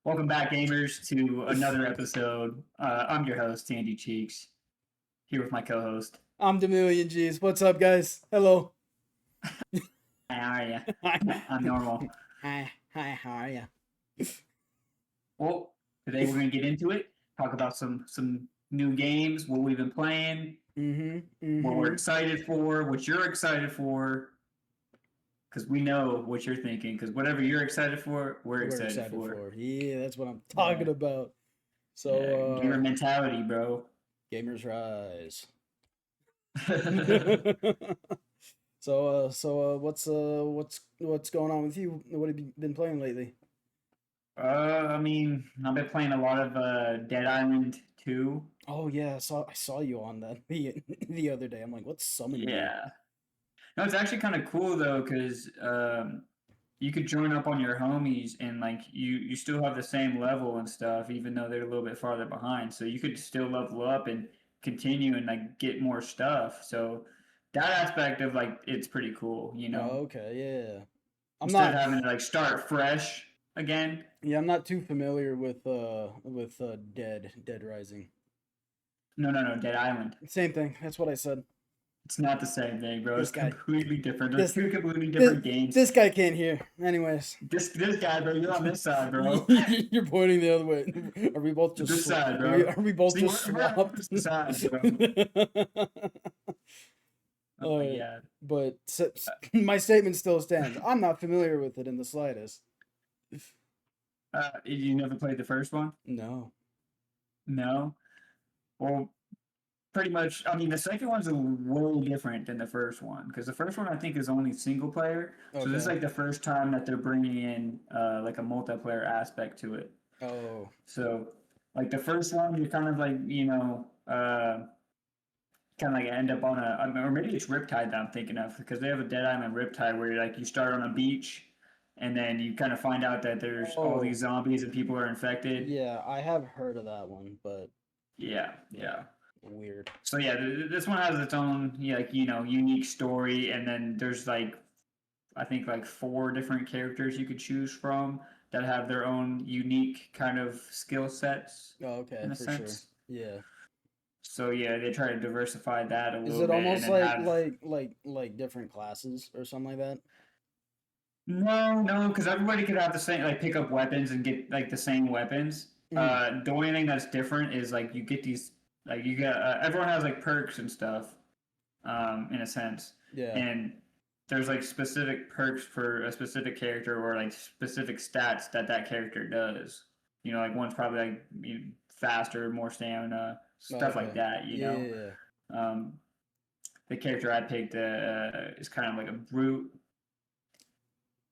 Welcome back, gamers, to another episode. I'm your host, Tandy Cheeks, here with my co-host. I'm Demillion G's. What's up, guys? Hello. How are Hi. you? I'm normal. Hi, how are you? Well, today we're gonna get into it. Talk about some new games, what we've been playing, Mm-hmm. what we're Mm-hmm. excited for, what you're excited for, because we know what you're thinking. Because whatever you're excited for, we're We're excited excited for. for. Yeah, that's what I'm Yeah, talking about. yeah. Gamer So, mentality, bro. gamers rise. uh, What's going on with you? What have you been playing lately? I mean, I've been playing a lot of Dead Island 2. Oh yeah, I saw you on that the other day. I'm like, what's summoning you? Yeah. No, it's actually kind of cool though, because you could join up on your homies and like you still have the same level and stuff, even though they're a little bit farther behind. So you could still level up and continue and like get more stuff. So that aspect of like it's pretty cool, you know, Oh, okay, yeah. I'm instead of not. having to like start fresh again. Yeah, I'm not too familiar with Dead Rising. No, no, no, Dead Island. Same thing. That's what I said. It's not the same thing, bro. It's This guy. completely different. They're This two completely this different games. this guy can't hear. Anyways, This guy, bro, you're on this side, bro. you're pointing the other way. Are we both just This side, are we bro. are we both See, just we're on swapped? opposite sides, bro. Oh All my right, god. but my statement still stands. I'm not familiar with it in the slightest. You never played the first one? No. No. Well, pretty much. I mean, the second one's a little different than the first one because the first one I think is only single player. So this is Okay. like the first time that they're bringing in like a multiplayer aspect to it. Oh. So like the first one, you kind of like kind of like end up on or maybe it's Riptide that I'm thinking of because they have a Dead Island Riptide where like you start on a beach and then you kind of find out that there's all Oh. these zombies and people are infected. Yeah, I have heard of that one, but Yeah, yeah, yeah. weird. So yeah, this one has its own yeah, like unique story, and then there's like I think like four different characters you could choose from that have their own unique kind of skill sets Oh, okay, in a for sure. sense. Yeah. So yeah, they try to diversify that a Is little it bit, and almost then have like different classes or something like that? no, because everybody could have the same like pick up weapons and get like the same weapons. Mm, The only thing that's different is like you get these like you get everyone has like perks and stuff, in a sense, yeah. and there's like specific perks for a specific character or like specific stats that that character does. You know, like one's probably like faster, more stamina, Oh, stuff like okay. that. You know, Yeah. um, the character I picked is kind of like a brute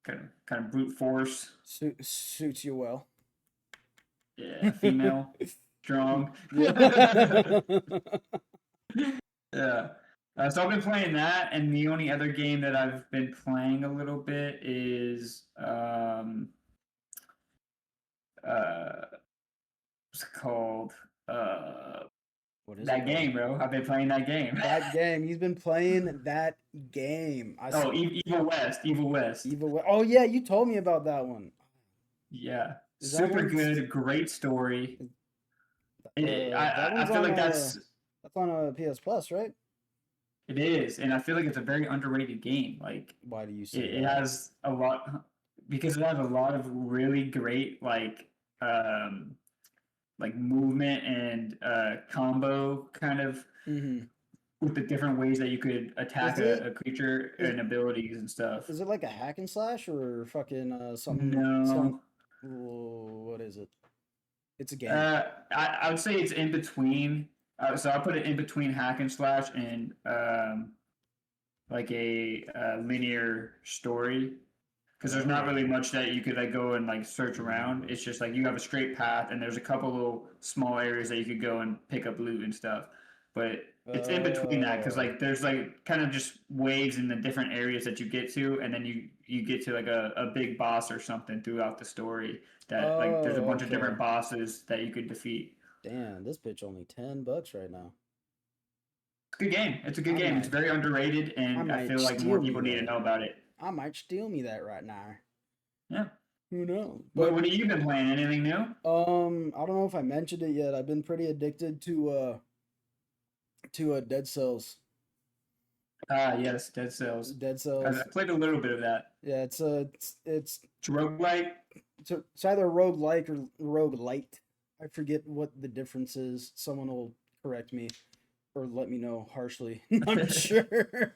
kind of brute force. Suits you well. Yeah, female, strong. Yeah. Yeah. So I've been playing that, and the only other game that I've been playing a little bit is what's it called uh What is it that called? game, bro. I've been playing that game. That game. He's been playing that game. Oh, Evil West, Evil West. Oh yeah, you told me about that one. Yeah, Is that super one? good, great story. That I one's feel on like a PS Plus, right? it is, and I feel like it's a very underrated game. Like Why do you say it that? has a lot because it has a lot of really great um like movement and combo kind of Mm-hmm. with the different ways that you could attack Is it a creature is and abilities and stuff. is it like a hack and slash or fucking some? No, What is it? It's a game. I would say it's in between. So I put it in between hack and slash and like a linear story because there's not really Oh. much that you could like go and like search around. It's just like you have a straight path and there's a couple little small areas that you could go and pick up loot and stuff. But it's in between that because Oh. like there's like kind of just waves in the different areas that you get to, and then you get to like a big boss or something throughout the story that like there's a Oh, bunch of different okay. bosses that you could defeat. Damn, this bitch only $10 right now. It's a good game. It's a good I game. It's might very underrated, I and I might feel like more steal me people need to that. know about it. I might steal me that right now. Yeah. Who knows? What have you been playing? Anything new? I don't know if I mentioned it yet. I've been pretty addicted to Dead Cells. Ah, yes, Dead Cells. Dead I Cells. played a little bit of that. Yeah, It's roguelike. it's either roguelike or roguelite. I forget what the difference is. Someone will correct me or let me know harshly. I'm sure.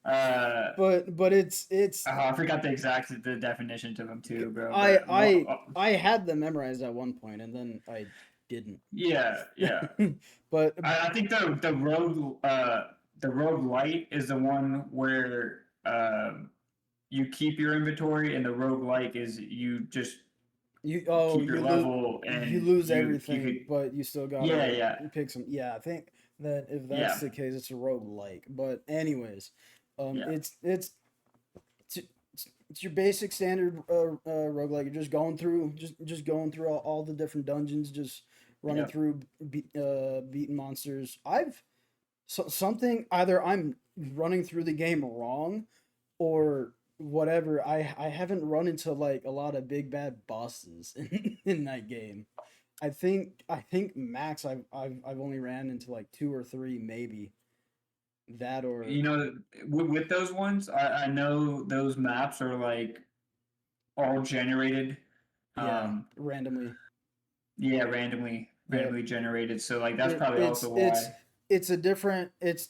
uh, But it's I forgot the definition to them too, bro. I But I I had them memorized at one point and then I didn't. yeah, yeah. But I think the rogue light is the one where you keep your inventory, and the rogue like is you just keep your level, you and lose you everything, could but you still yeah, gotta yeah, pick some. Yeah, I think that if that's yeah, the case, it's a roguelike. But anyways, yeah, it's your basic standard roguelike. You're just going through just going through all the different dungeons, just running yeah. through beating monsters. Something either I'm running through the game wrong or whatever. I haven't run into like a lot of big bad bosses in that game. I think max I've only ran into like two or three maybe that or You know, with those ones, I know those maps are like all generated. yeah Um, randomly. yeah, Yeah, randomly generated. So like that's it probably it's also it's why it's a different it's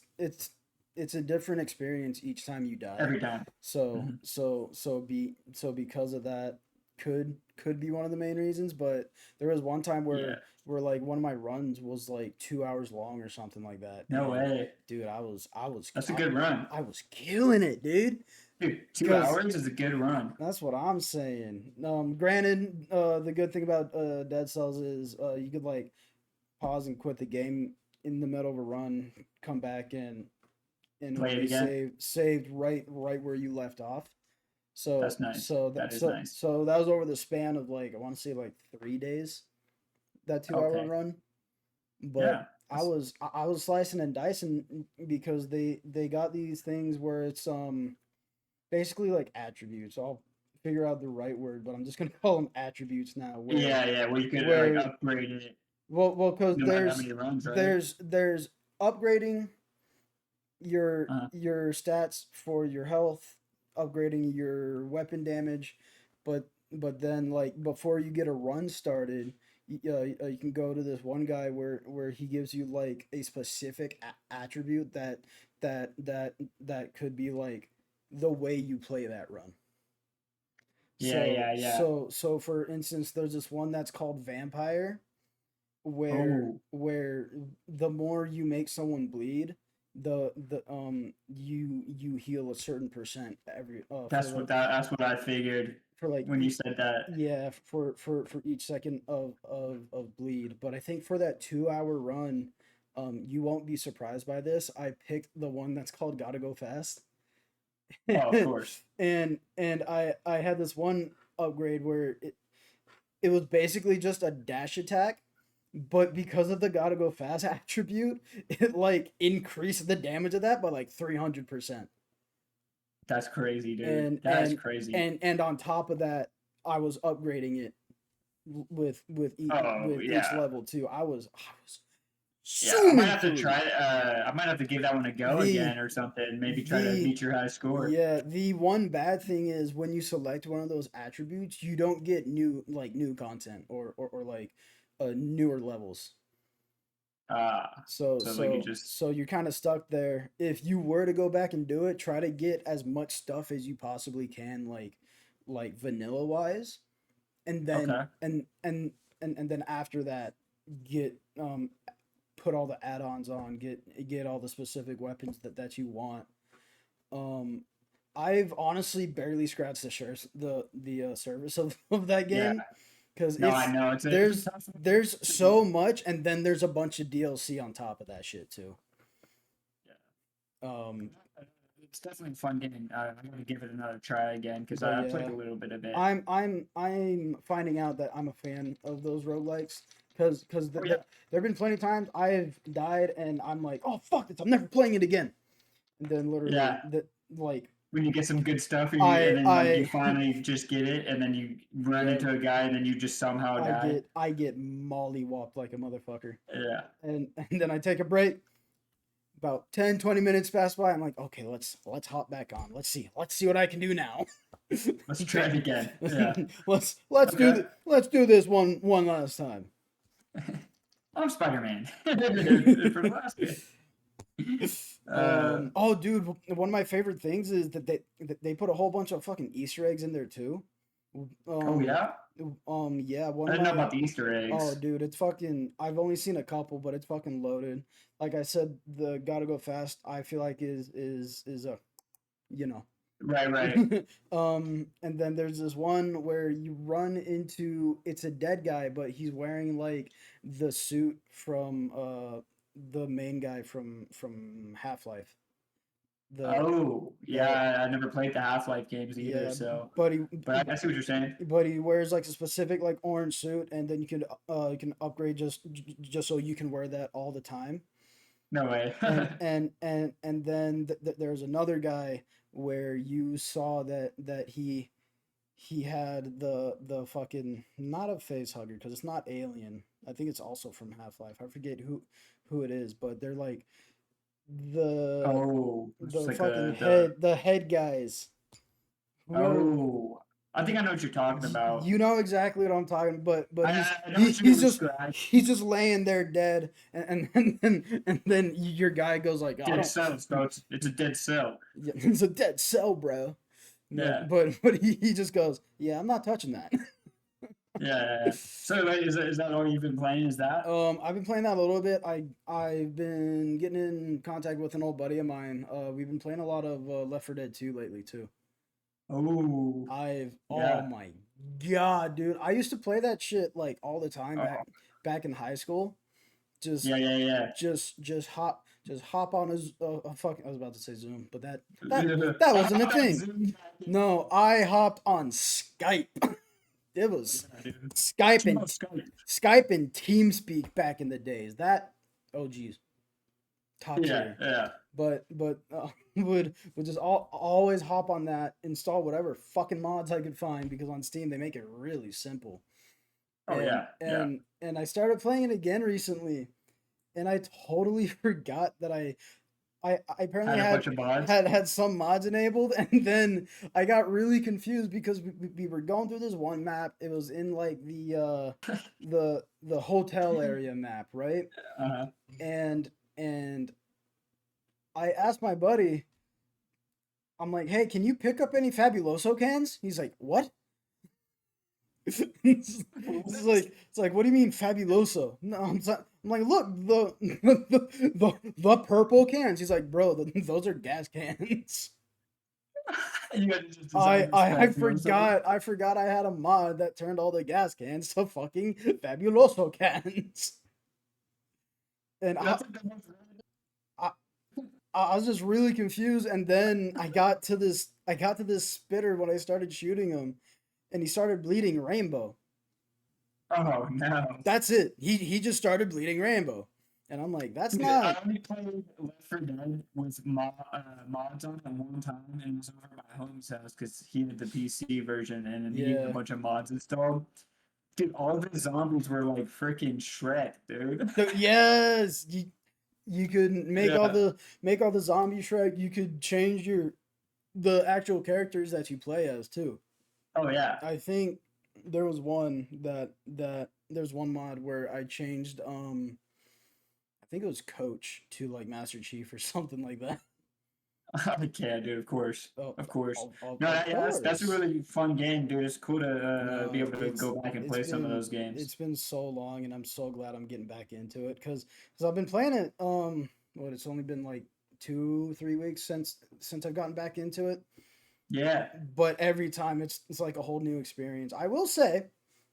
a different experience each time you die. every time. So Mhm. because of that could be one of the main reasons. But there was one time Yeah, where like one of my runs was like 2 hours long or something like that, no and way. dude, That's a good run. I was killing it, dude. Dude, two Because hours is a good run. that's what I'm saying. Granted, the good thing about Dead Cells is you could like pause and quit the game in the middle of a run, come back and it'll Play it be again. saved right where you left off. So That's nice. so That that is nice. so that was over the span of like I want to say like 3 days, that 2 hour Okay. run. But Yeah. That's, I was slicing and dicing because they got these things where it's basically like attributes. I'll figure out the right word, but I'm just gonna call them attributes now. yeah, yeah. Well, you could like Where upgrade it because no matter how many runs, right? there's upgrading Uh, your stats for your health, upgrading your weapon damage, but then like before you get a run started, you can go to this one guy where he gives you like a specific attribute that could be like the way you play that run. yeah, So yeah, yeah. so for instance, there's this one that's called vampire Oh, where the more you make someone bleed, the you heal a certain percent every that's what I figured for like when you said that. yeah for each second of bleed. But I think for that 2 hour run, you won't be surprised by this. I picked the one that's called Gotta Go Fast. Oh, of course. And I had this one upgrade where it was basically just a dash attack, but because of the gotta go fast attribute, it like increased the damage of that by like 300%. That's crazy, dude. And That is crazy. on top of that, I was upgrading it Oh, with each yeah. level too. I was Yeah, I might zooming have to through try. I might have to give that one a go the again or something. Maybe try to the beat your high score. yeah, the one bad thing is when you select one of those attributes, you don't get new content or like newer levels. So So like you so just so you're kind of stuck there. If you were to go back and do it, try to get as much stuff as you possibly can, like vanilla wise, and then okay. and then after that, get put all the add-ons on, get all the specific weapons that you want. Um, I've honestly barely scratched the surface of that Yeah. game because No, I know it's a tough one. there's It's a so good- much, and then there's a bunch of DLC on top of that shit too. Yeah. Um, It's definitely a fun game. I'm gonna give it another try again because but I played yeah, a little bit of it. I'm finding out that I'm a fan of those roguelikes because Oh yeah. there have been plenty of times I've died and I'm like, oh fuck this, I'm never playing it again. And then literally Yeah. that like when you get some good stuff and I then like you I finally just get it and then you run yeah, into a guy and then you just somehow die. I get mollywopped like a motherfucker. Yeah. And then I take a break. About 10, 20 minutes pass by. I'm like, okay, let's hop back on. Let's see what I can do now. Let's try it again. Yeah. Okay. Let's do this one last time. I'm Spider-Man for the last bit. Oh, dude, one of my favorite things is that they put a whole bunch of fucking Easter eggs in there too. Oh Um, yeah. yeah, one I of didn't know my about the Easter oh, eggs. dude, it's fucking. I've only seen a couple, but it's fucking loaded. Like I said, the Gotta Go Fast. I feel like is a, you know. Right, right. And then there's this one where you run into it's a dead guy, but he's wearing like the suit from the main guy from Half-Life. The Oh, the yeah. I never played the Half-Life games either, yeah, so. but he But I see what you're saying. but he wears like a specific like orange suit, and then you can upgrade just so you can wear that all the time. No way. And then there's another guy where you saw that he had the fucking not a face hugger because it's not Alien. I think it's also from Half Life. I forget who it is, but they're like the Oh, it's just the like fucking the. head guys who are Oh, I think I know what you're talking about. you know exactly what I'm talking, but I know what you're gonna describe. he's just laying there dead, and then your guy goes like, I Dead don't, cells, bro. It's a dead cell. yeah, it's a dead cell, bro. Yeah. But he just goes, yeah, I'm not touching that. Yeah, yeah, yeah. So like, is that all you've been playing? Is that? I've been playing that a little bit. I've been getting in contact with an old buddy of mine. We've been playing a lot of Left 4 Dead 2 lately too. Oh, Oh yeah. my god, dude! I used to play that shit like all the time Oh, back in high school. Just yeah, yeah, yeah. just hop on his fucking. I was about to say Zoom, but that wasn't a thing. Zoom. No, I hopped on Skype. It was Yeah, dude. Skype Too and much Skype. Skype and TeamSpeak back in the days. That oh geez, top Yeah, tier. yeah. But would just always hop on that, install whatever fucking mods I could find because on Steam they make it really simple. Oh And yeah, yeah. I started playing it again recently, and I totally forgot that I apparently Had a bunch of mods. had some mods enabled, and then I got really confused because we were going through this one map. It was in like the hotel area map, right? Uh-huh. And I asked my buddy, I'm like, hey, can you pick up any Fabuloso cans? He's like, what? It's like what do you mean Fabuloso? No, I'm like, look, the purple cans. He's like, bro, those are gas cans. You had to just design this fabuloso. I forgot I had a mod that turned all the gas cans to fucking Fabuloso cans. And That's like the most random. I, I was just really confused, and then I got to this spitter when I started shooting him, and he started bleeding rainbow. Oh no. That's it. He just started bleeding rainbow, and I'm like, that's Dude, I not. only played Left 4 Dead with mods on it one time, and it was over at my homie's house because he had the PC version, and then he had a Yeah. bunch of mods installed. Dude, all the zombies were like freaking Shrek, dude. Yes, you could Yeah. make all the zombie Shrek. You could change the actual characters that you play as too. Oh yeah. I think there was one there's one mod where I changed I think it was Coach to like Master Chief or something like that. I can, dude. Of course, Oh, of course. No, of yeah, that's a course. really fun game, dude. It's cool to be No, able to go back and play some of those games. it's been so long, and I'm so glad I'm getting back into it because I've been playing it. What it's only been like 2 3 weeks since I've gotten back into it, Yeah, but every time it's like a whole new experience. I will true.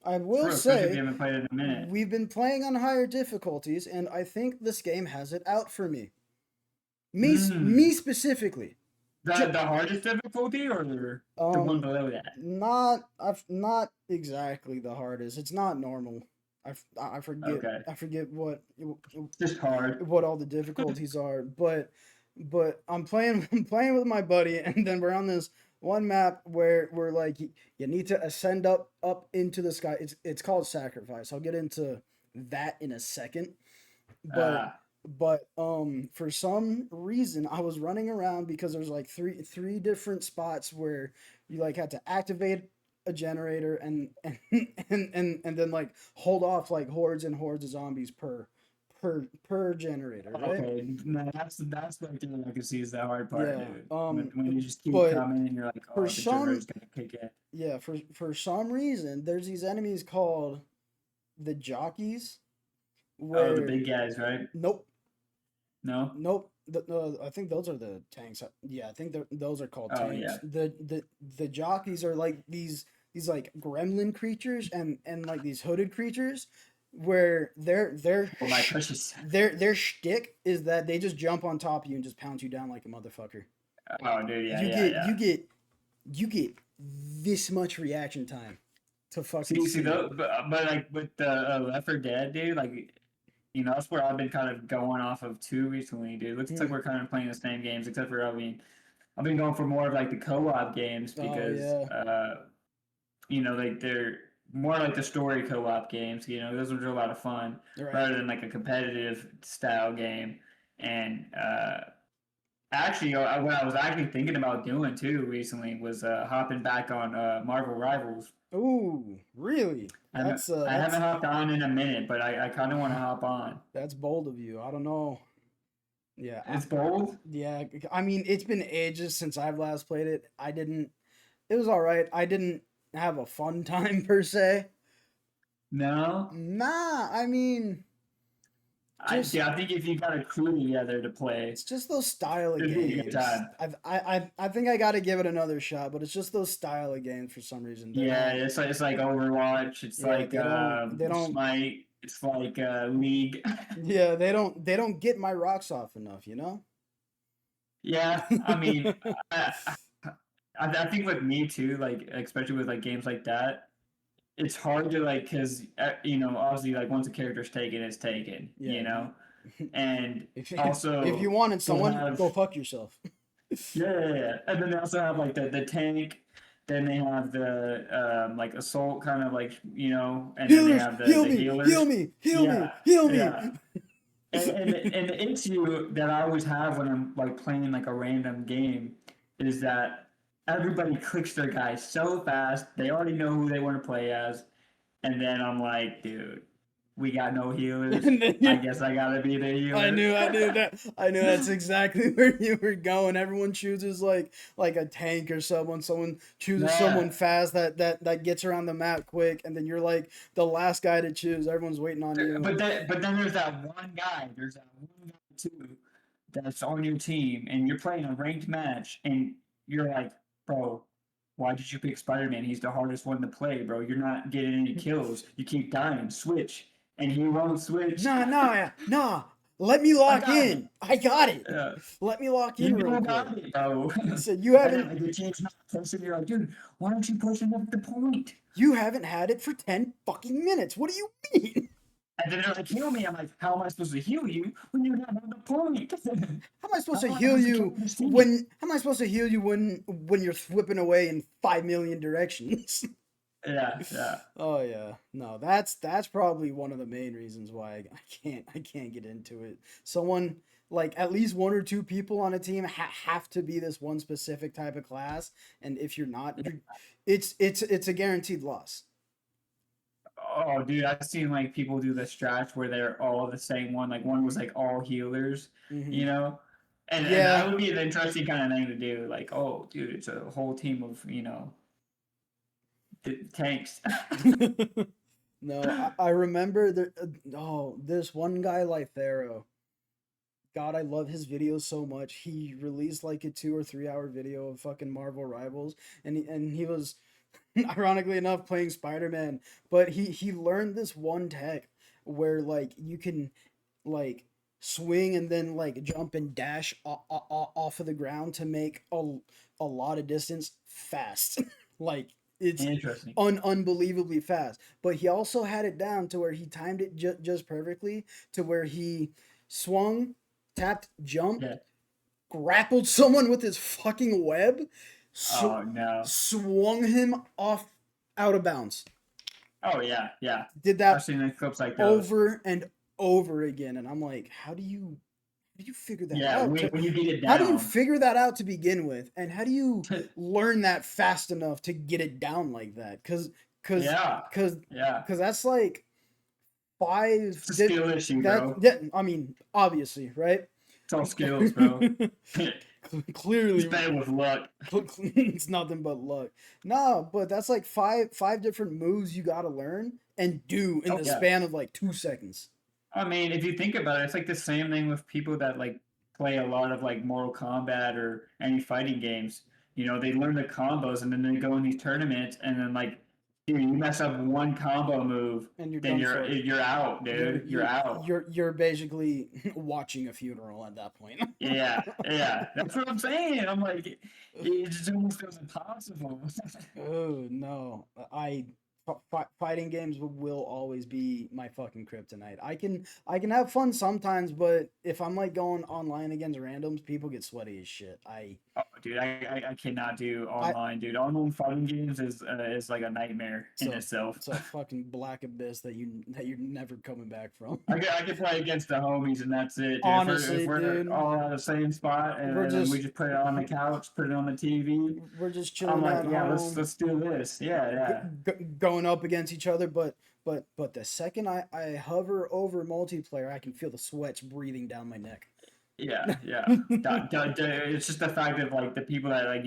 Especially if you say, haven't played it in a minute. we've been playing on higher difficulties, and I think this game has it out for me. Me Mm. specifically. The hardest difficulty or the one Um, below that? not exactly the hardest. It's not normal. Okay, I forget just hard. what all the difficulties are, but but I'm playing I'm playing with my buddy, and then we're on this one map where we're like you need to ascend up into the sky. It's called sacrifice. I'll get into that in a second. But Uh, for some reason I was running around because there's like three different spots where you like had to activate a generator and then like hold off like hordes and hordes of zombies per generator, right? okay, no, that's like the thing I can see is the hard part, Yeah. dude. When you just keep But coming and you're like, for oh, the some generator's gonna kick in. yeah, for some reason there's these enemies called the jockeys Oh, the where big guys, right? nope. No? Nope. No, I think those are the tanks. Yeah, I think those are called Oh tanks. yeah. The jockeys are like these like gremlin creatures and like these hooded creatures where Oh my precious. their shtick is that they just jump on top of you and just pound you down like a motherfucker. Oh dude, yeah, You yeah, get yeah. you get this much reaction time to fucking See, see it. though, but like with the Left 4 Dead, dude, like that's where I've been kind of going off of too recently, dude. Looks like Mm. we're kind of playing the same games, except for I've been going for more of like the co-op games Oh because yeah. like they're more like the story co-op games. Those are a lot of fun Right. rather than like a competitive style game. And actually, what I was actually thinking about doing too recently was hopping back on Marvel Rivals. Ooh, really? I haven't hopped on in a minute, but I kind of want to hop on. That's bold of you. I don't know. Yeah, It's bold. yeah. I mean, it's been ages since I've last played it. I didn't. It was all right. I didn't have a fun time per se. No, Nah, I mean, just I think if you got a crew together to play, it's just those style of it'd be a good games. time. I think I got to give it another shot, but it's just those style of games for some reason. They're Yeah, not. it's like Overwatch. It's Yeah, like they don't. Smite. It's like League. Yeah, they don't get my rocks off enough. You know. Yeah, I mean, I, I think with me too, like especially with like games like that, it's hard to like because obviously like once a character's taken, it's taken. Yeah. And If you also wanted they someone, have go fuck yourself. yeah, and then they also have like the tank. Then they have the like assault kind of like and then they Healers, have heal the me, heal healers. me, heal me, Yeah, heal me. yeah. And the issue that I always have when I'm like playing like a random game is that everybody clicks their guy so fast. They already know who they want to play as, and then I'm like, dude, we got no healers. And then I guess I gotta be the healer. I knew that's exactly where you were going. Everyone chooses like a tank or someone. Someone chooses someone Yeah, fast that gets around the map quick, and then you're like the last guy to choose. Everyone's waiting on you. but then there's that one guy. There's that one guy too that's on your team, and you're playing a ranked match, and you're like, bro, why did you pick Spider-Man? He's the hardest one to play, bro. You're not getting any kills. You keep dying. Switch, and he won't switch. Nah. Let me I lock got it. in. I got it. Yeah, Let me lock in you real don't quick. got it, bro. He said, "You And then haven't like your team's not pushing. You're like, dude, why aren't you pushing up the point? you haven't had it for 10 fucking minutes. What do you mean? And then they're like, heal me. I'm like, how am I supposed to heal you when you're not on the point? How am I supposed How to am I heal supposed to you kill this team? how am I supposed to heal you when you're whipping away in 5 million directions?" Yeah, yeah. Oh yeah. No, that's probably one of the main reasons why I can't get into it. Someone like at least one or two people on a team have to be this one specific type of class, and if you're not, it's a guaranteed loss. Oh, dude, I've seen like people do the strat where they're all the same one. Like one was like all healers, Hmm. you know, and that Yeah. would be an interesting kind of thing to do. Like, oh, dude, it's a whole team of tanks. No, I remember there. Oh, this one guy, Lythero. God, I love his videos so much. He released like a 2 or 3 hour video of fucking Marvel Rivals, and he was, ironically enough, playing Spider Man. But he learned this one tech where like you can like swing and then like jump and dash off of the ground to make a lot of distance fast. Like it's Interesting. unbelievably fast. But he also had it down to where he timed it just perfectly to where he swung, tapped, jump, Yeah. grappled someone with his fucking web, Oh no. swung him off out of bounds. Oh yeah, yeah. Did I've that seen the clips like those. over and over again, and I'm like, how do you figure that Yeah, out? when you get it How do you down. figure that out to begin with, and how do you learn that fast enough to get it down like that? Cause, Yeah, cause, yeah. cause that's like five. It's a skill issue, That bro. yeah, I mean, obviously, right? It's all skills, bro. It's Clearly, better with luck. it's nothing but luck. No, but that's like five different moves you got to learn and do in Oh the yeah. span of like 2 seconds. I mean, if you think about it, it's like the same thing with people that like play a lot of like Mortal Kombat or any fighting games. You know, they learn the combos and then they go in these tournaments and then like, dude, you mess up one combo move, And you're then done you're for. you're out, You're dude. You're you're out. you're basically watching a funeral at that point. Yeah, yeah. That's what I'm saying. I'm like, it just almost feels impossible. Oh no, fighting games will always be my fucking kryptonite. I can have fun sometimes, but if I'm like going online against randoms, people get sweaty as shit. Oh, dude, I cannot do I online, dude. Online fighting games is like a nightmare it's in a itself. it's a fucking black abyss that you're never coming back from. I could play against the homies and that's it, dude. If Honestly, we're dude, all at the same spot we're and then we just just put it on the couch, put it on the TV, we're just I'm chilling like, at yeah, home, let's do this. Yeah, yeah, going up against each other. But the second I hover over multiplayer, I can feel the sweats breathing down my neck. yeah, yeah. It's just the fact that like the people that like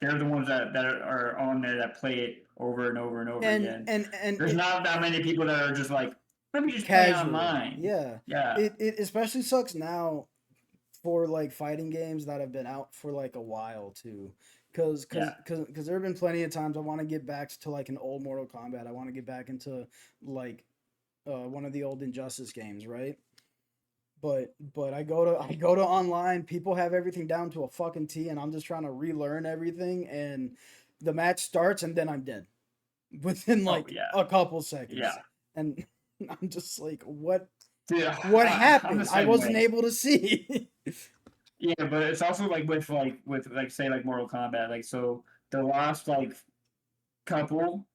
they're the ones that are on there that play it over and over and over and again. and and There's it not that many people that are just like, let me just play casually, online. yeah. Yeah, It especially sucks now for like fighting games that have been out for like a while too. yeah. Cause there have been plenty of times I want to get back to like an old Mortal Kombat. I want to get back into like one of the old Injustice games, right? But I go to online. People have everything down to a fucking T, and I'm just trying to relearn everything. And the match starts, and then I'm dead within Oh like yeah, a couple yeah. seconds. And I'm just like, Dude, what I'm the happened? I same wasn't way. able to see. Yeah, but it's also like with like say like Mortal Kombat. Like so the last like couple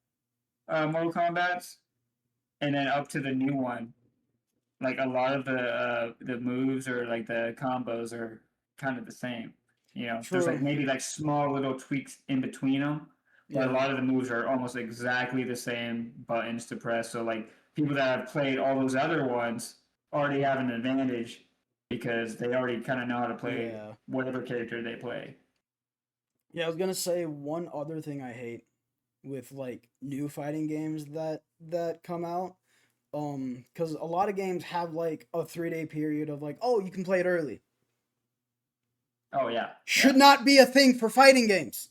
Mortal Kombats and then up to the new one, like a lot of the moves or like the combos are kind of the same. You know, there's like True. maybe like small little tweaks in between them, but a Yeah. lot of the moves are almost exactly the same buttons to press. So like people that have played all those other ones already have an advantage because they already kind of know how to play Yeah. whatever character they play. Yeah, I was gonna say one other thing I hate with like new fighting games that come out. Because a lot of games have like a 3 day period of like, oh, you can play it early. Oh yeah, Should yeah, not be a thing for fighting games.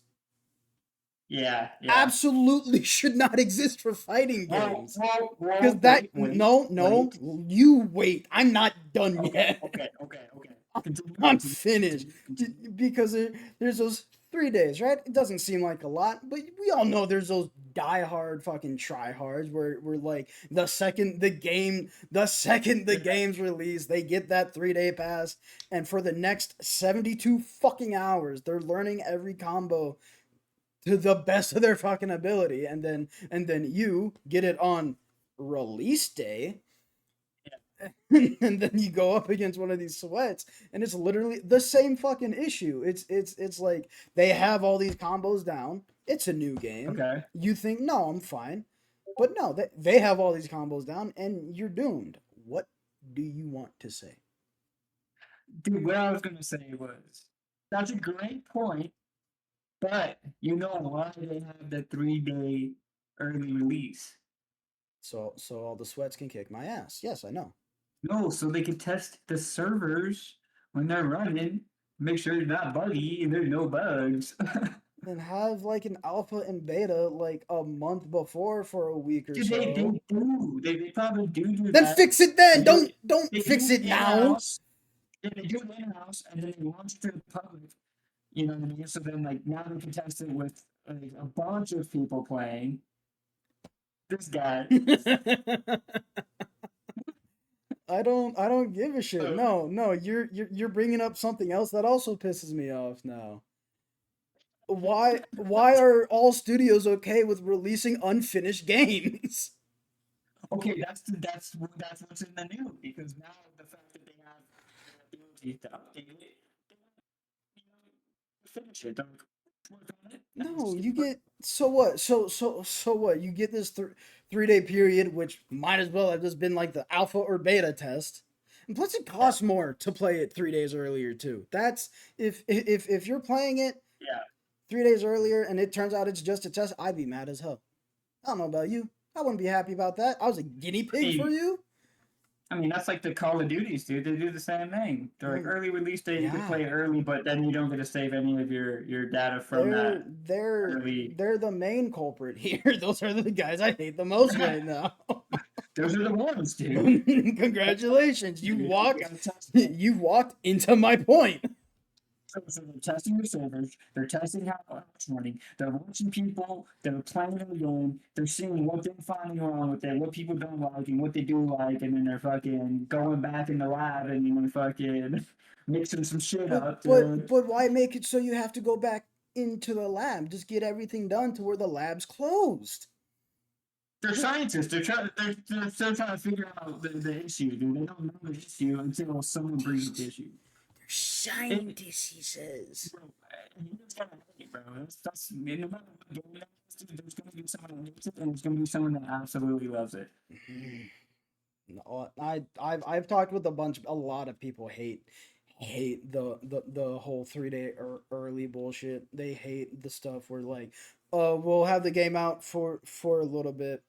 yeah, yeah. Absolutely should not exist for fighting games. Because that, Wait, wait, no, no, wait. you wait. I'm not done Okay, yet. okay, okay, okay. Continue, I'm continue, finished. continue, continue. Because there's those 3 days, right? It doesn't seem like a lot, but we all know there's those diehard fucking tryhards where like the second the game's released, they get that 3 day pass, and for the next 72 fucking hours, they're learning every combo to the best of their fucking ability, and then you get it on release day. And then you go up against one of these sweats, and it's literally the same fucking issue. It's like they have all these combos down. It's a new game. Okay. You think, no, I'm fine, but no, they have all these combos down, and you're doomed. What do you want to say? Dude, what I was gonna say was that's a great point, but you know why they have the 3 day early release? So all the sweats can kick my ass. Yes, I know. No, so they can test the servers when they're running, make sure they're not buggy and there's no bugs. Then have like an alpha and beta like a month before for a week or Dude, so. they do. They probably do Then that. fix it then. They do it. Don't They fix do it it in now. house. Yeah, they do it in house, and then they launch it to the public. You know what I mean? So then, like now they can test it with like a bunch of people playing. This guy. I I don't give a shit. So, No, you're bringing up something else that also pisses me off now. Why are all studios okay with releasing unfinished games? okay, that's what's in the new because now the fact that they have the ability to update it, you know, finish it, don't work on it, and No, just you keep put. get so what? So what? You get this 3 day period, which might as well have just been like the alpha or beta test. And plus, it Yeah, costs more to play it 3 days earlier too. That's if you're playing it yeah. 3 days earlier and it turns out it's just a test, I'd be mad as hell. I don't know about you. I wouldn't be happy about that. I was a guinea I pig for mean, you. I mean that's like the Call of Duties, dude. They do the same thing. They're like Um, early release day, you can yeah, play it early, but then you don't get to save any of your data from they're that they're early. they're the main culprit here. Those are the guys I hate the most right now. Those are the ones, dude. Congratulations, you You walked gotta test them. you walked into my point. So they're testing the servers, they're testing how it's running, they're watching people, they're playing the game, they're seeing what they're finding wrong with it, what people don't like and what they do like, and then they're fucking going back in the lab and then fucking mixing some shit But up, but dude. but why make it so you have to go back into the lab? Just get everything done to where the lab's closed. They're scientists. They're still trying to figure out the issue, dude. They don't know the issue until someone brings up the issue. They're It, scientists, he says. bro, you just gotta hate it, bro. No matter what game that is, dude, there's gonna be someone that hates it, and there's gonna be someone that absolutely loves it. No, I've talked with a lot of people hate the whole 3 day early bullshit. They hate the stuff where like, we'll have the game out for a little bit,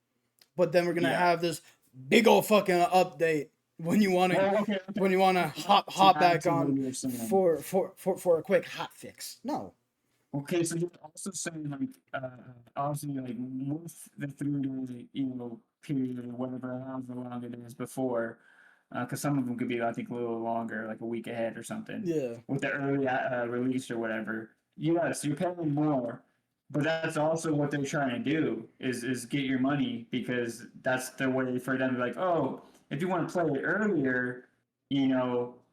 but then we're gonna Yeah. have this big old fucking update when you want to Well, okay, okay. when you want to To hop add back to what on you were saying. for a quick hot fix. No, Okay, so you're also saying like, obviously, like with the 3 day, period or whatever, however long it is before, because some of them could be, I think, a little longer, like a week ahead or something, yeah, with the early release or whatever. Yes, you're paying more, but that's also what they're trying to do is get your money because that's the way for them to be like, oh, if you want to play it earlier,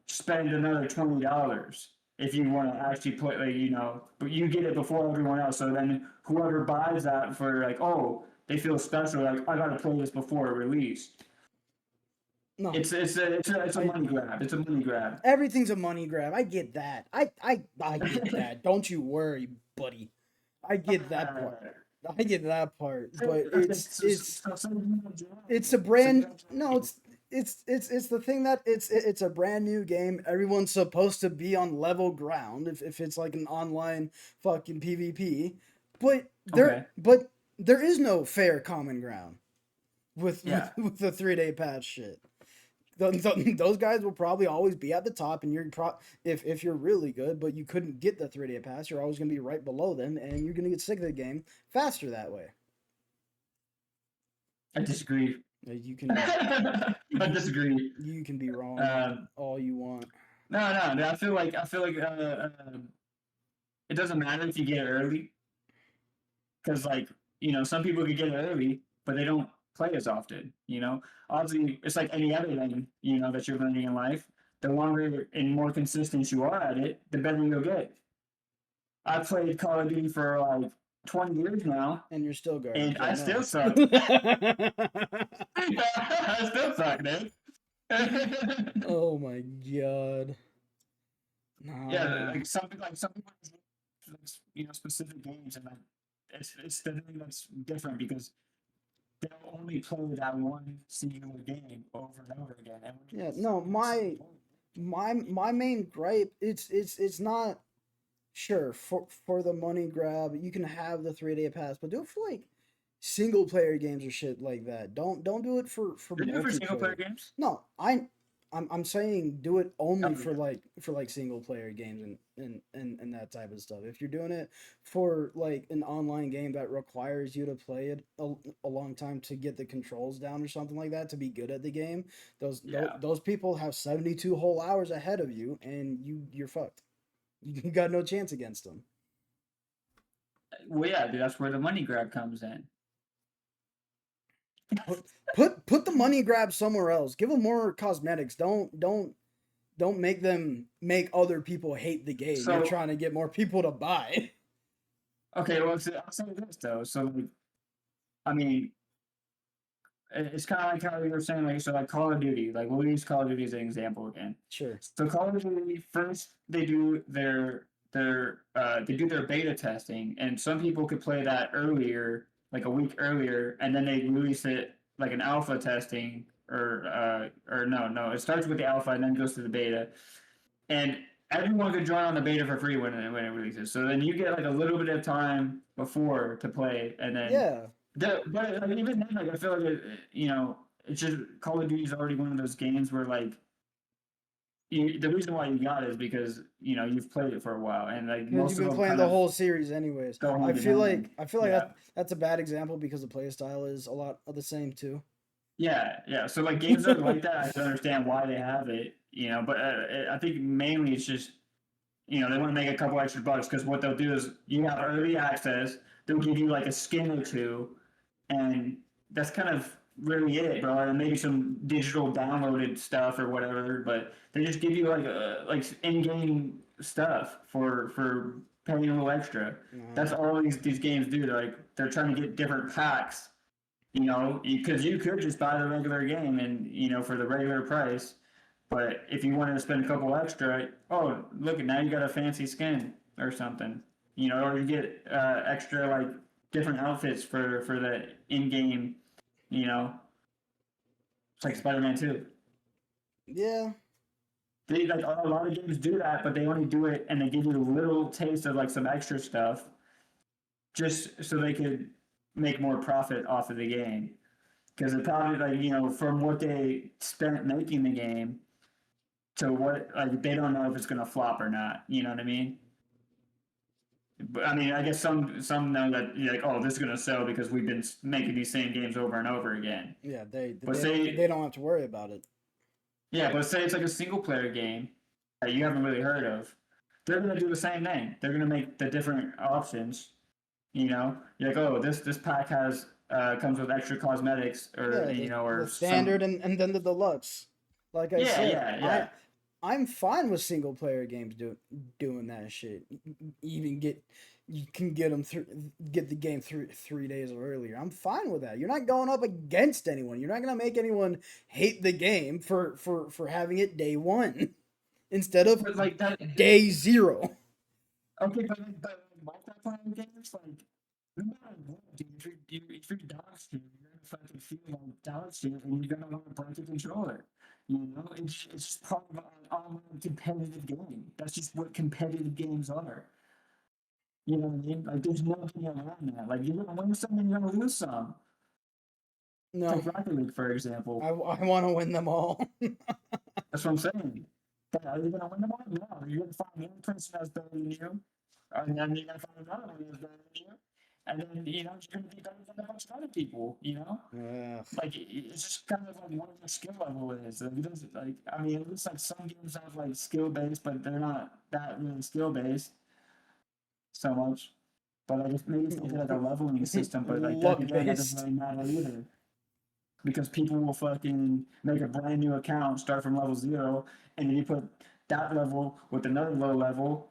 spend another $20 if you want to actually play, like, but you get it before everyone else. So then whoever buys that for like, oh, they feel special, like I gotta play this before it release. no. It's a I money grab. It's a money grab. Everything's a money grab. I get that. I get that. Don't you worry, buddy. I get that part. I get that part. But Okay, it's a so you brand don't no, it's the thing that it's a brand new game. Everyone's supposed to be on level ground if it's like an online fucking PvP. But okay, there is no fair common ground with yeah. with the 3 day patch shit. Those guys will probably always be at the top, and if you're really good, but you couldn't get the 3 day pass, you're always gonna be right below them, and you're gonna get sick of the game faster that way. I disagree. You can I you disagree. you can be wrong Um, all you want. no. I feel like it doesn't matter if you get it early because like some people could get it early, but they don't play as often. Obviously it's like any other thing that you're learning in life. The longer and more consistent you are at it, the better you'll get. I've played Call of Duty for like 20 years now, And you're still and garbage. I I still know. suck. I still suck, dude. Oh my god. Yeah, Nah. like some people, specific games, and like it's the thing that's different because they'll only play that one singular game over and over again, and when Yeah, it's no, in the same my point, my main gripe, it's not. Sure, for the money grab, you can have the 3 day pass, but do it for like single player games or shit like that. Don't do it for they do it for single player multiplayer. games. No, I'm saying do it only Oh yeah, for like single player games and that type of stuff. If you're doing it for like an online game that requires you to play it a long time to get the controls down or something like that to be good at the game, yeah. those people have 72 whole hours ahead of you, and you're fucked. You got no chance against them. Well, yeah, dude, that's where the money grab comes in. Put the money grab somewhere else. Give them more cosmetics. Don't make them make other people hate the game. You're So trying to get more people to buy. okay, well, I'll say this though. So like, I mean, it's kind of like how you were saying, like, so like Call of Duty, like we'll use Call of Duty as an example again. Sure. So Call of Duty first they do their beta testing, and some people could play that earlier, like a week earlier, and then they release it like an alpha testing, or no, it starts with the alpha and then goes to the beta, and everyone could join on the beta for free when it releases. So then you get like a little bit of time before to play, and then Yeah. but like, even then, like I feel like it's just Call of Duty is already one of those games where like the reason why you got it is because you've played it for a while, and like Because you've most of been them playing kind the of whole series anyways. go I hand in feel hand. like I feel like Yeah, that's a bad example because the play style is a lot of the same too. yeah. So like games that are like that, I can understand why they have it, but I think mainly it's just they want to make a couple extra bucks because what they'll do is you have early access. They'll give you like a skin or two, and that's kind of really it, bro. And maybe some digital downloaded stuff or whatever. But they just give you like in-game stuff for paying a little extra. Nah. That's all these games do. They're trying to get different packs. Because you could just buy the regular game and for the regular price. But if you wanted to spend a couple extra, oh look, now you got a fancy skin or something, or you get extra like different outfits for the in-game, you know, it's like Spider-Man 2. Yeah. They like a lot of games do that, but they only do it and they give you a little taste of like some extra stuff just so they could make more profit off of the game. Because it probably like from what they spent making the game to what like they don't know if it's gonna flop or not. You know what I mean? But I mean, I guess some know that like, oh, this is gonna sell because we've been making these same games over and over again. Yeah, But they say, don't have to worry about it. yeah, but say it's like a single player game that you haven't really heard of. They're gonna do the same thing. They're gonna make the different options. You're like, oh, this pack has comes with extra cosmetics or Yeah, the or standard some. and then the deluxe. Like I Yeah, said, yeah, yeah. I'm fine with single player games doing that shit. Even you can get them through get the game 3 days earlier. I'm fine with that. You're not going up against anyone. You're not gonna make anyone hate the game for having it day one instead of But like that, day zero. okay, but multiplayer games, like, no matter what, dude, if you're dog shit, you're gonna fucking feel like dog shit, and you're gonna want to break the controller. It's just part of an online competitive game. That's just what competitive games are. You know what I mean? Like, there's no getting around that. Like, you're gonna win some and you're gonna lose some. No, Take Rocket League for example. I want to win them all. That's what I'm saying. But are you gonna win them all? No. You're gonna find one person that's better than you, and then you're gonna find another one that's better than you, and then you're gonna be better than a bunch of other people. Ugh. Like it's just kind of like what your skill level is. Like, it doesn't like I mean, it looks like some games have like skill based, but they're not that really skill based so much. But I guess maybe it's like a leveling system, but like then Luck again, that doesn't based. really matter either because people will fucking make a brand new account, start from level zero, and then you put that level with another low level.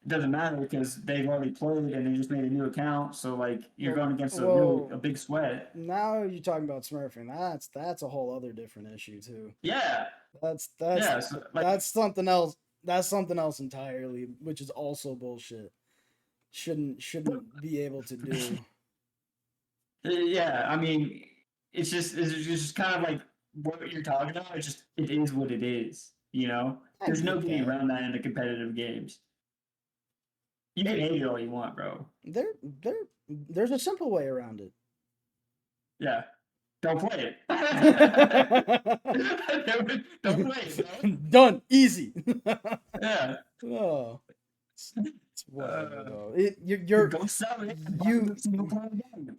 It doesn't matter because they've already played and they just made a new account. So like you're Well, going against a well, big sweat. now you're talking about smurfing. That's a whole other different issue too. Yeah, That's that's yeah. So like that's something else. That's something else entirely, which is also bullshit. Shouldn't be able to do. yeah. I mean, it's just kind of like what you're talking about. It is what it is. I There's no get getting that. around that in the competitive games. You can hate it all you want, bro. There's a simple way around it. Yeah. Don't play it. Don't play it, bro. Done. Easy. Yeah. Oh, it's, it's whatever Uh, though. You're go sell it and buy you the single player game.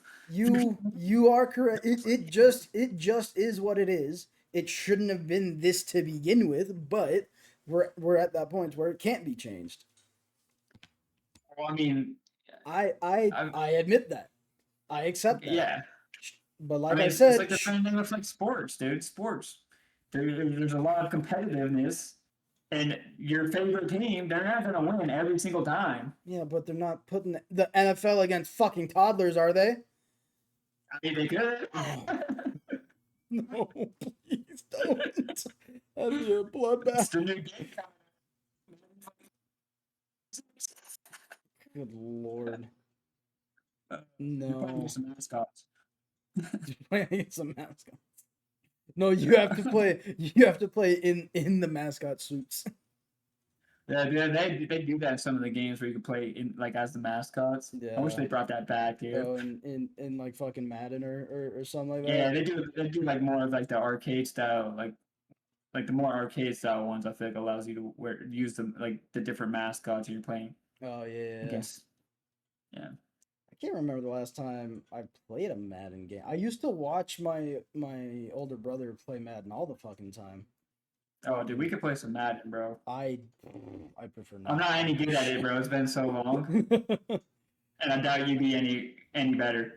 you are correct. It just is what it is. It shouldn't have been this to begin with, but we're at that point where it can't be changed. Well, I mean, I I, I admit that. I accept that. yeah. But I like I mean, it's said, like the same thing with like sports, dude. Sports. There's a lot of competitiveness, and your favorite team, they're not gonna win every single time. yeah, but they're not putting the NFL against fucking toddlers, are they? I mean, they could. Oh no, please don't. That'd be a bloodbath. It's the new game. Good lord. You're playing with No. some mascots. Playing against a mascot. No, you have to play. You have to play in the mascot suits. Yeah, they do that in some of the games where you can play in like as the mascots. I wish Yeah. they brought that back, dude. Oh, in like fucking Madden or something like Yeah, that. they do like more of like the arcade style, like the more arcade style ones. I feel like allows you to use them like the different mascots you're playing Oh yeah. against. Yeah. I can't remember the last time I played a Madden game. I used to watch my older brother play Madden all the fucking time. Oh, dude, we could play some Madden, bro. I I prefer I'm not not any good at it, bro. It's been so long, to. and I doubt you'd be any better.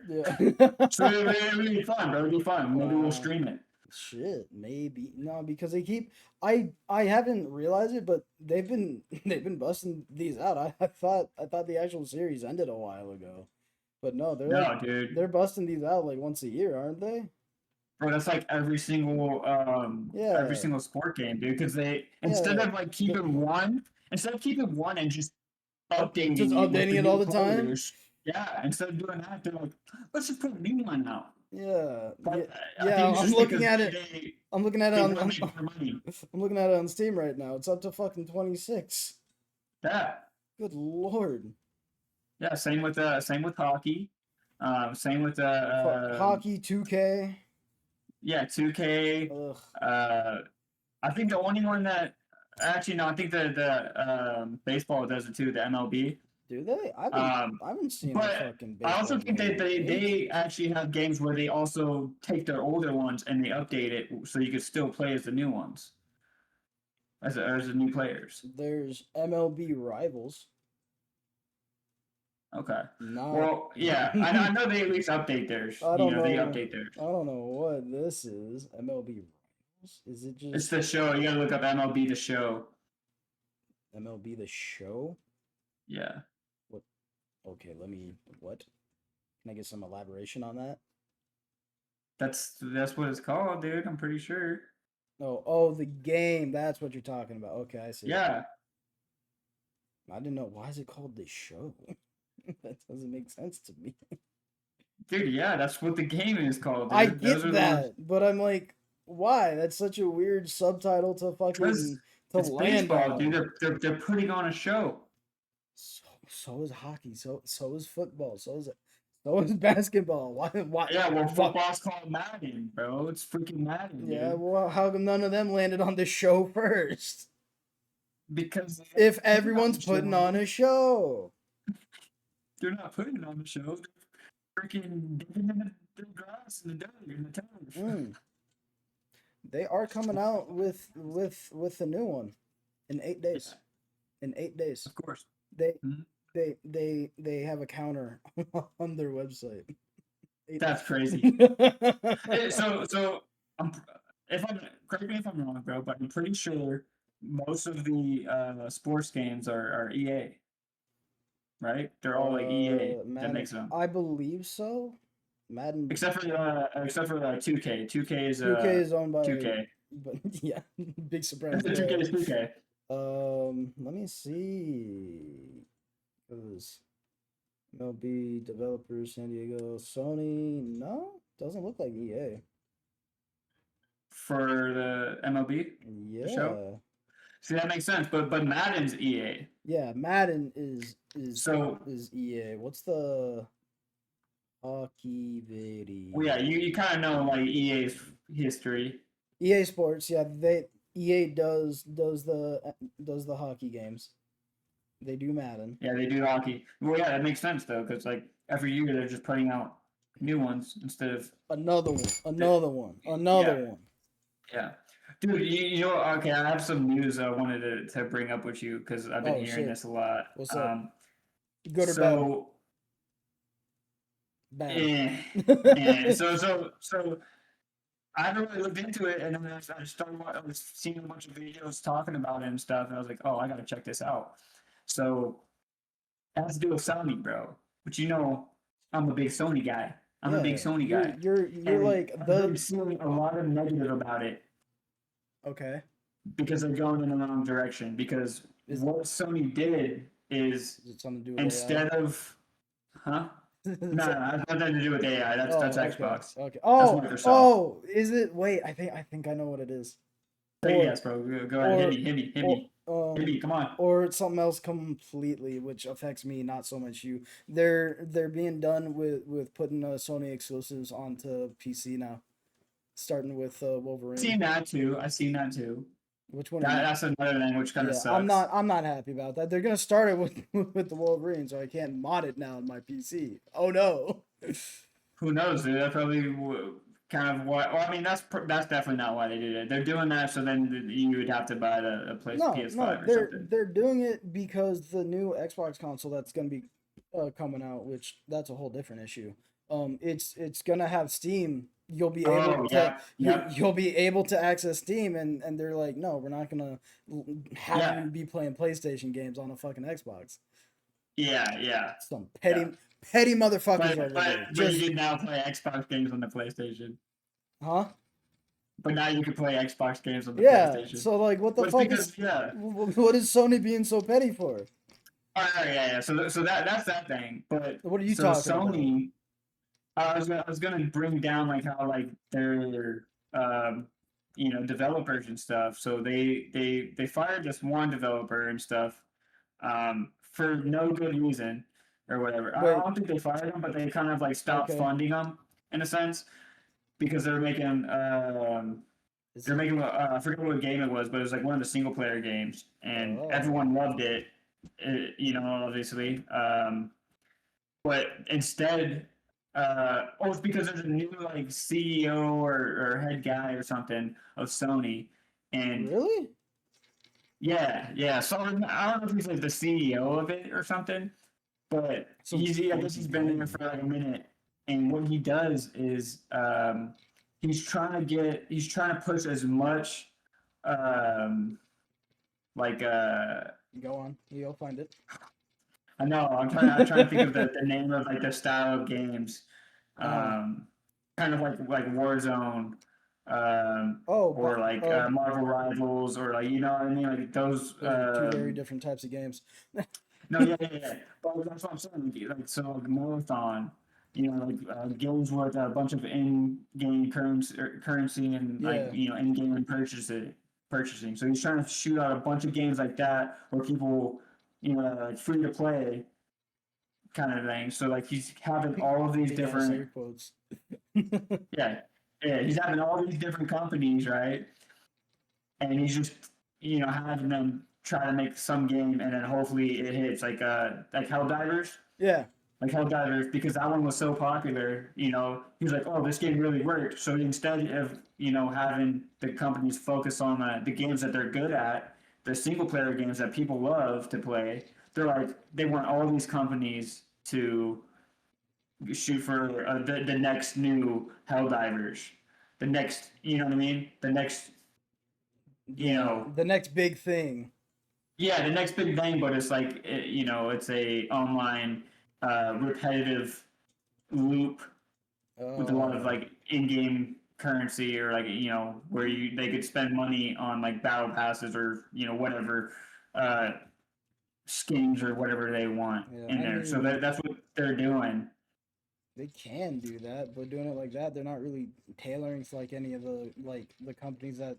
So Yeah. it'll be fun, bro. It'll be fun. Maybe we'll uh, stream it. Shit, maybe no, because they keep. I haven't realized it, but they've been busting these out. I thought the actual series ended a while ago, but no, No, dude. they're busting these out like once a year, aren't they? Bro, that's like every Yeah, single sport game, dude. Because they yeah. instead of keeping one and just Just updating it with the updating it all new the time. players, yeah. Instead of doing that, they're like, let's just put a new one out. Yeah, yeah, But I yeah. think it's I'm just looking because at it. I'm looking at it they on. want to make more money. I'm looking at it on Steam right now. It's up to fucking 26. Yeah, Good lord. yeah. Same with hockey. Same with Hockey 2K. yeah 2K. Ugh. Uh, I think the only one that actually no, I think the baseball does it too, the MLB. Do they? Um, I haven't seen a but fucking I baseball also think game that in they ages. actually have games where they also take their older ones and they update it so you can still play as the new ones as the new players. There's MLB Rivals. Okay. Not. Well, yeah, I know they at least update theirs. I You don't know, they know. update theirs. I don't know what this is. MLB Rivals? Is it It's just the show. You gotta look up MLB the show. MLB The Show? Yeah. What? Okay, let me. What? Can I get some elaboration on that? That's what it's called, dude. I'm pretty sure. Oh, the game. That's what you're talking about. Okay, I see. Yeah. I didn't know. Why is it called The Show? That doesn't make sense to me. Dude, yeah, that's what the game is called, I dude. Those get are the ones that, but I'm like, why? That's such a weird subtitle to because fucking to it's land baseball, dude. on. They're putting on a show. So is hockey. So is football. So is basketball. Why? Yeah, well, What? football's called Madden, bro. It's freaking Madden, Yeah. dude. Well, how come none of them landed on the show first? Because If they're putting on everyone's the show, putting on dude. a show. They're not putting it on the show. They're freaking digging in the grass and the dirt and the turf. Mm. They are coming out with the new one in 8 days. In 8 days, Of course. they Mhm. they have a counter on their website. That's crazy. So I'm if I'm correct me if I'm wrong, bro, but I'm pretty sure most of the sports games are EA, right? They're all like EA that Madden, makes them, I believe so. Madden except for 2K. 2K is 2K is owned by, 2K. but yeah, big surprise 2K there. is 2K. Let me see. Because MLB developers, San Diego, Sony. No, doesn't look like EA. For the MLB, the show. Yeah, See, that makes sense, but Madden's EA. yeah. Madden So, is EA. What's the hockey well, yeah, video? you kind of know like EA's history. EA Sports. Yeah, they EA does the hockey games. They do Madden. Yeah, they do hockey. Well, yeah, that makes sense though, because like every year they're just putting out new ones instead of Another one. the, Another one. Another yeah, one. yeah. Dude, you know, okay, I have some news I wanted to bring up with you because I've been Oh hearing shit. this a lot. What's up? Good or bad? So Bad. and so I haven't really looked into it, and then I started I was seeing a bunch of videos talking about it and stuff, and I was like, oh, I gotta check this out. So it has to do with Sony, bro. But I'm a big Sony guy. I'm a big Yeah, Sony guy, you're and like I've been the seeing a lot of negative about it okay. because they're going in the wrong direction. Because Is what Sony did is it something to do with AI? instead of, huh? Is No, it- no, it has nothing to do with AI. That's oh, okay, Xbox. okay. That's Oh, Microsoft. oh, is it? Wait, I think I know what it is. Say Or yes, bro. Go ahead. Hit or me. Hit me. Hit or me. Hit me. Come on. or it's something else completely, which affects me, not so much you. They're being done with putting Sony exclusives onto PC now, starting with Wolverine. Seen that too. I seen that too. Which one are That you? that's another thing which kind of Yeah, sucks. I'm not happy about that. They're gonna start it with with the Wolverine, so I can't mod it now on my PC. Oh no. Who knows, dude? That probably kind of what. Well, I mean, that's definitely not why they did it. They're doing that so then you would have to buy the No, no, PS5 or something. they're doing it because the new Xbox console that's gonna be coming out, which that's a whole different issue. It's gonna have Steam. You'll be able Oh, to yep, yep, you'll be able to access Steam, and they're like, no, we're not gonna have yeah, you be playing PlayStation games on a fucking Xbox. yeah, yeah, Some yeah. petty motherfuckers But over but there. but you Just can now play Xbox games on the PlayStation. huh? But now you can play Xbox games on the Yeah. PlayStation. So like, what the But it's fuck is because yeah. what is Sony being so petty for? All right, yeah, yeah. So that's that thing. But What are you so talking about? Sony, I was gonna bring down like how like their developers and stuff. So they fired this one developer and stuff for no good reason or whatever. I Wait. don't think they fired him, but they kind of like stopped Okay. funding him in a sense because Is they're it? making I forget what game it was, but it was like one of the single player games, and Oh. everyone loved it. Obviously. But instead, it's because there's a new like CEO or head guy or something of Sony, and Really? yeah, yeah. So I don't know if he's like the CEO of it or something, but Some I guess funky he's been there name. for like a minute, and what he does is he's trying to push as much um, like Go on. You'll find it. I know I'm trying to think of the name of like the style of games, Uh-huh. um, kind of like Warzone, Oh, or but like Marvel Rivals, or like you know what I mean, like those. those are two very different types of games. No, yeah, yeah, yeah. But that's what I'm saying. Like so, like marathon. Like games with a bunch of in-game currency and like Yeah. in-game purchasing. So he's trying to shoot out a bunch of games like that where people, like free to play kind of thing. So like he's having all of these Big ass different, air quotes. yeah, yeah, he's having all these different companies, right? And he's just, having them try to make some game, and then hopefully it hits like Helldivers, Yeah. because that one was so popular. He's like, oh, this game really worked. So instead of having the companies focus on the games that they're good at, the single player games that people love to play, they want all these companies to shoot for the next new Helldivers, the next, you know what I mean? The next, you Yeah. know, The next big thing. yeah, the next big thing, but it's like, it's a online repetitive loop with a lot of Oh. like in-game currency or like, where they could spend money on like battle passes or, whatever uh, skins or whatever they want Yeah. in I there. So mean, that's what they're doing. they can do that, but doing it like that, they're not really tailoring to like any of the companies that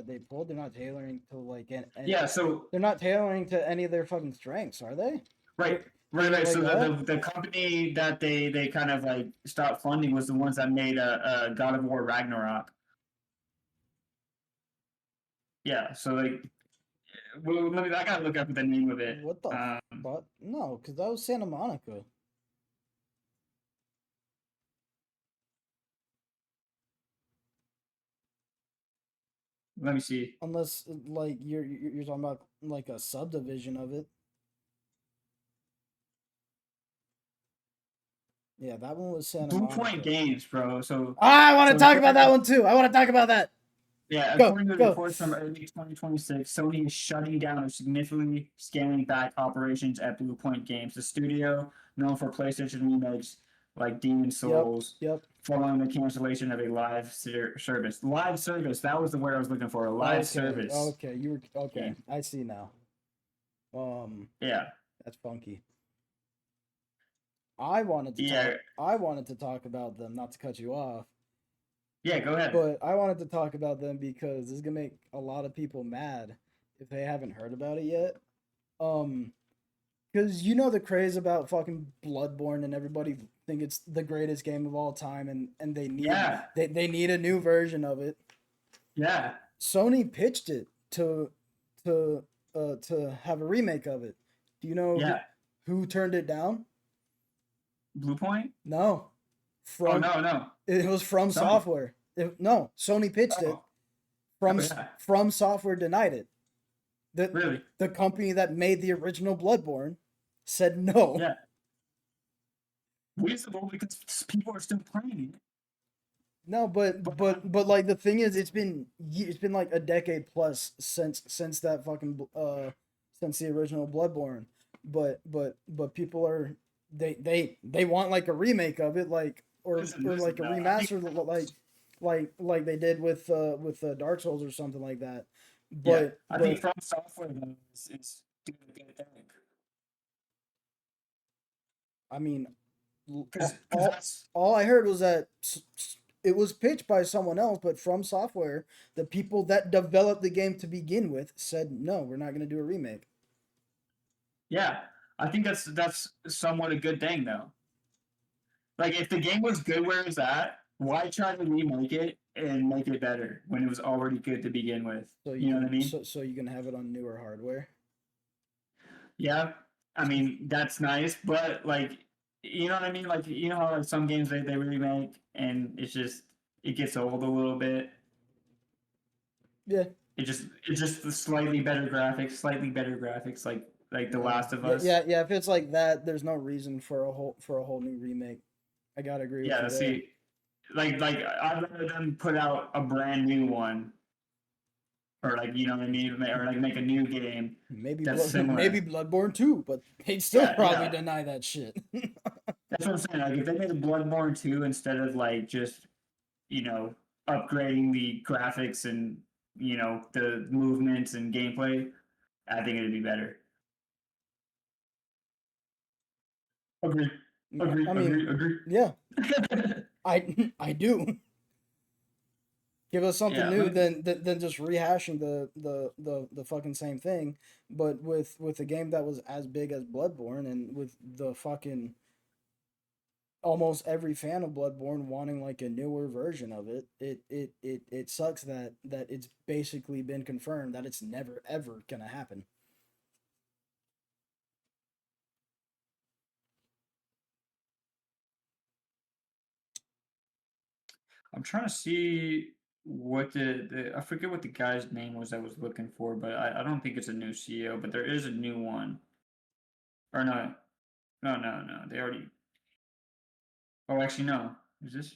they pulled. They're not tailoring to like and Yeah, so they're not tailoring to any of their fucking strengths, are they? right, right, Doing it right. like So that? the company that they kind of like stopped funding was the ones that made a God of War Ragnarok. Yeah, so like, well, I gotta look up the name of it. What the fuck? No, because that was Santa Monica. Let me see. Unless like you're talking about like a subdivision of it. Yeah, that one was Santa Blue Point Monica. Games, bro. I want to So talk about that according, one too. I want to talk about that. yeah, Go, according to go. reports from early 2026, Sony is shutting down or significantly scaling back operations at Blue Point Games, the studio known for PlayStation remakes like Demon Yep, Souls, yep. following the cancellation of a service. Live service, that was the word I was looking for, a live Okay, service okay. You were okay. game. I see now. Um, Yeah, that's funky. I wanted to talk. yeah, I wanted to talk about them. Not to cut you off, yeah, go ahead. but I wanted to talk about them because this is gonna make a lot of people mad if they haven't heard about it yet. Um, because you know the craze about fucking Bloodborne and everybody think it's the greatest game of all time, and Yeah, they need a new version of it. yeah, Sony pitched it to have a remake of it. Do you know yeah. who turned it down? Blue Point? No, Oh, from no, no. it was From Sony. Software. No, Sony pitched it. Oh, oh, yeah. From Software denied it. The Really? the company that made the original Bloodborne said no. Yeah. Reasonable because people are still playing it. No, But but like the thing is, it's been like a decade plus since that fucking since the original Bloodborne. But people are they want like a remake of it, like or listen, like a I think remaster, like they did with Dark Souls or something like that. yeah, I think But From Software though is doing a good thing I mean, because all that's all I heard was that it was pitched by someone else, but From Software, the people that developed the game to begin with, said no, we're not going to do a remake. yeah, I think that's somewhat a good thing though. Like if the game was good where it's at, why try to remake it and make it better when it was already good to begin with? You know what I mean? So you can have it on newer hardware. Yeah, I mean that's nice, but like you know what I mean? Like you know how like some games they remake and it gets old a little bit. Yeah, It's just the slightly better graphics like The Last of Us. yeah. If it's like that, there's no reason for a whole new remake. I gotta agree with Yeah, you there. see, like I'd rather them put out a brand new one or like you know what I mean, or like make a new game that's Maybe similar. Bloodborne too, but they'd still Yeah, probably yeah. deny that shit. That's what I'm saying. Like if they made a Bloodborne 2 instead of like just, you know, upgrading the graphics and, you know, the movements and gameplay, I think it'd be better. Agree. I mean, Agree. yeah, I do. Give us something Yeah, new like, than just rehashing the fucking same thing, but with a game that was as big as Bloodborne and with the fucking almost every fan of Bloodborne wanting like a newer version of it. It sucks that it's basically been confirmed that it's never ever gonna happen. I'm trying to see what the I forget what the guy's name was I was looking for, but I don't think it's a new CEO, but there is a new one. Or no, no. They already. Oh, actually, no. Is this?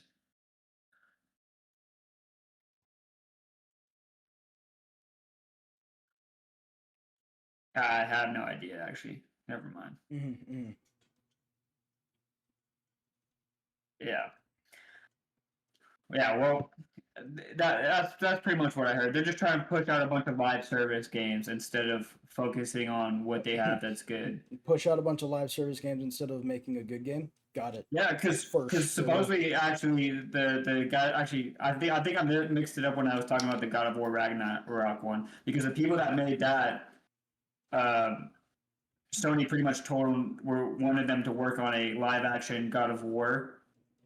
I have no idea. Actually, never mind. Mm-hmm. Yeah, yeah. Well, that's pretty much what I heard. They're just trying to push out a bunch of live service games instead of focusing on what they have that's good. Push out a bunch of live service games instead of making a good game. Got it. Yeah, For because sure. supposedly actually the guy actually I think I mixed it up when I was talking about the God of War Ragnarok one because the people that made that um, Sony pretty much told them wanted them to work on a live action God of War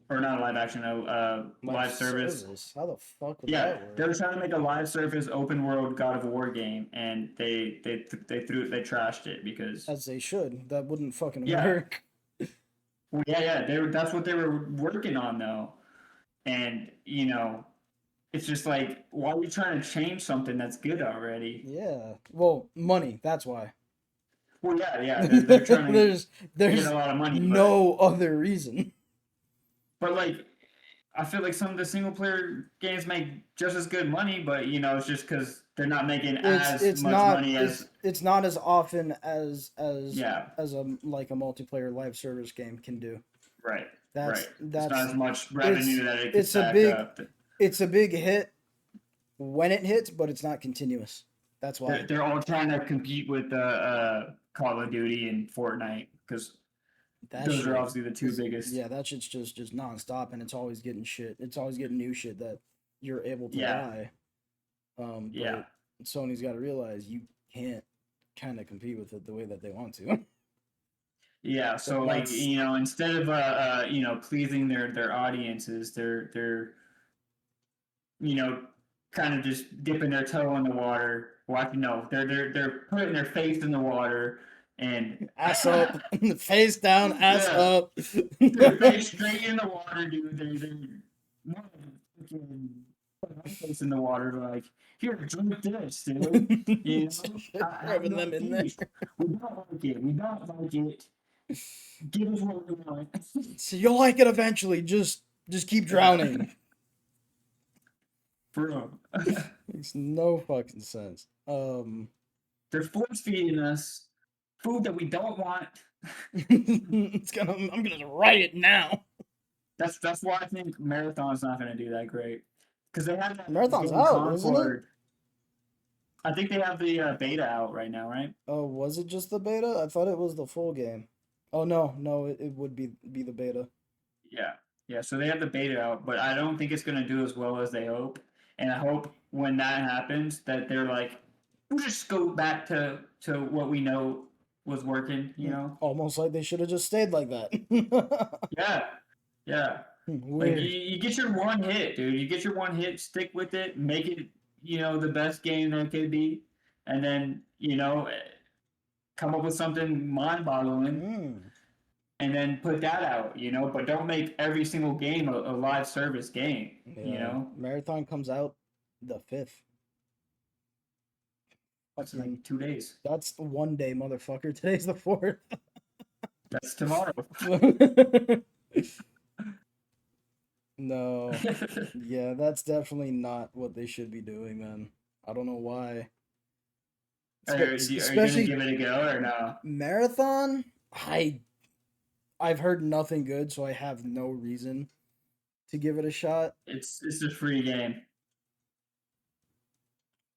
or not a live action Live live service. service. How the fuck would Yeah, that they work? were trying to make a live service open world God of War game and they trashed it because As they should. That wouldn't fucking yeah. work. Well, yeah, that's what they were working on though. And, you know, it's just like, why are you trying to change something that's good already? Yeah. Well, money. That's why. Well, yeah, they're trying to there's get there's a lot of money, but no other reason. but like I feel like some of the single player games make just as good money, but it's just because they're not making as It's much not money as it's not as often as yeah, a like a multiplayer live service game can do. right, right. It's not That's as much it's revenue that it could it's a stack big up. it's a big hit when it hits, but it's not continuous. That's They're, why. they're all trying to compete with Call of Duty and Fortnite because That those are shit obviously the two is biggest. yeah, that shit's just nonstop, and it's always getting shit. It's always getting new shit that you're able to Yeah, buy. yeah, But Sony's got to realize you can't kind of compete with it the way that they want to. yeah. So like That's instead of pleasing their audiences, they're you know kind of just dipping their toe in the water. Watching no, they're putting their face in the water and ass up, face down, ass yeah, up. their face straight in the water, dude. They're fucking put my face in the water, like, here, drink this, dude. Have Rubbing no them in there. taste. We don't like it. We don't like it. Give us what we want. So you'll like it eventually. Just keep drowning. Bro. Makes no fucking sense. They're force feeding us food that we don't want. I'm gonna write it now. That's why I think Marathon's not going to do that great. Because they have that Marathon's game out, isn't it? Concord. I think they have the beta out right now, right? Oh, was it just the beta? I thought it was the full game. Oh no, no, it would be the beta. Yeah, yeah. So they have the beta out, but I don't think it's going to do as well as they hope. And I hope when that happens that they're like, we'll just go back to what we know was working. Almost like they should have just stayed like that. Yeah, yeah. Like you, Weird. you get your one hit, dude. You get your one hit, stick with it, make it, the best game that could be, and then come up with something mind-boggling, Mm. and then put that out. But don't make every single game a live service game. Yeah. Marathon comes out the 5th. That's Fucking like 2 days. that's one day, motherfucker. Today's the 4th. That's tomorrow. No. Yeah, that's definitely not what they should be doing, man. I don't know why. Are you gonna Especially give it a go or no? Marathon. I've heard nothing good, so I have no reason to give it a shot. It's a free game,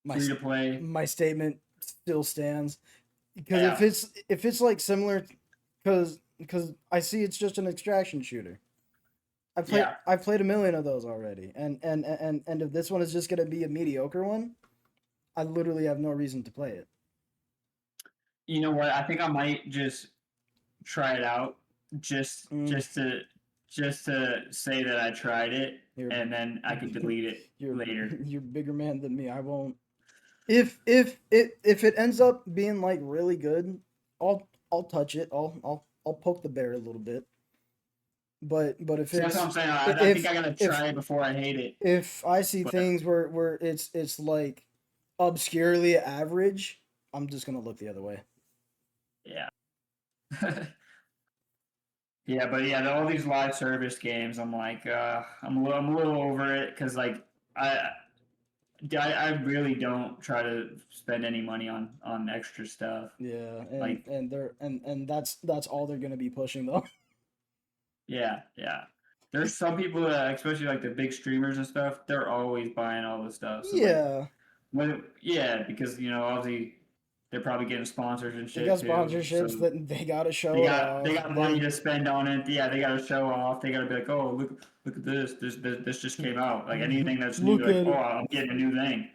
My free to play. my statement still stands because Yeah, if it's like similar, because I see it's just an extraction shooter. yeah. I've played a million of those already, and if this one is just gonna be a mediocre one, I literally have no reason to play it. You know what? I think I might just try it out, just Mm, just to just to say that I tried it, you're and then I could delete it you're later. you're bigger man than me. I won't. If it ends up being like really good, I'll touch it. I'll poke the bear a little bit. But See, that's what I'm saying. I think I gotta if try it before I hate it. if I see But things where it's like obscurely average, I'm just gonna look the other way. yeah, yeah, but yeah, all these live service games, I'm like, I'm a little over it because like I, I really don't try to spend any money on extra stuff. Yeah, Like, and that's all they're gonna be pushing though. yeah, yeah. There's some people that, especially like the big streamers and stuff, they're always buying all the stuff. So like, Yeah, yeah, because obviously they're probably getting sponsors and they shit got too. sponsorships So that they gotta they show it got they off. got money to spend on it. Yeah, they got to show off. They got to be like, oh, look at this. This just came out. Like anything that's new, Look like, at oh, it. I'm getting a new thing.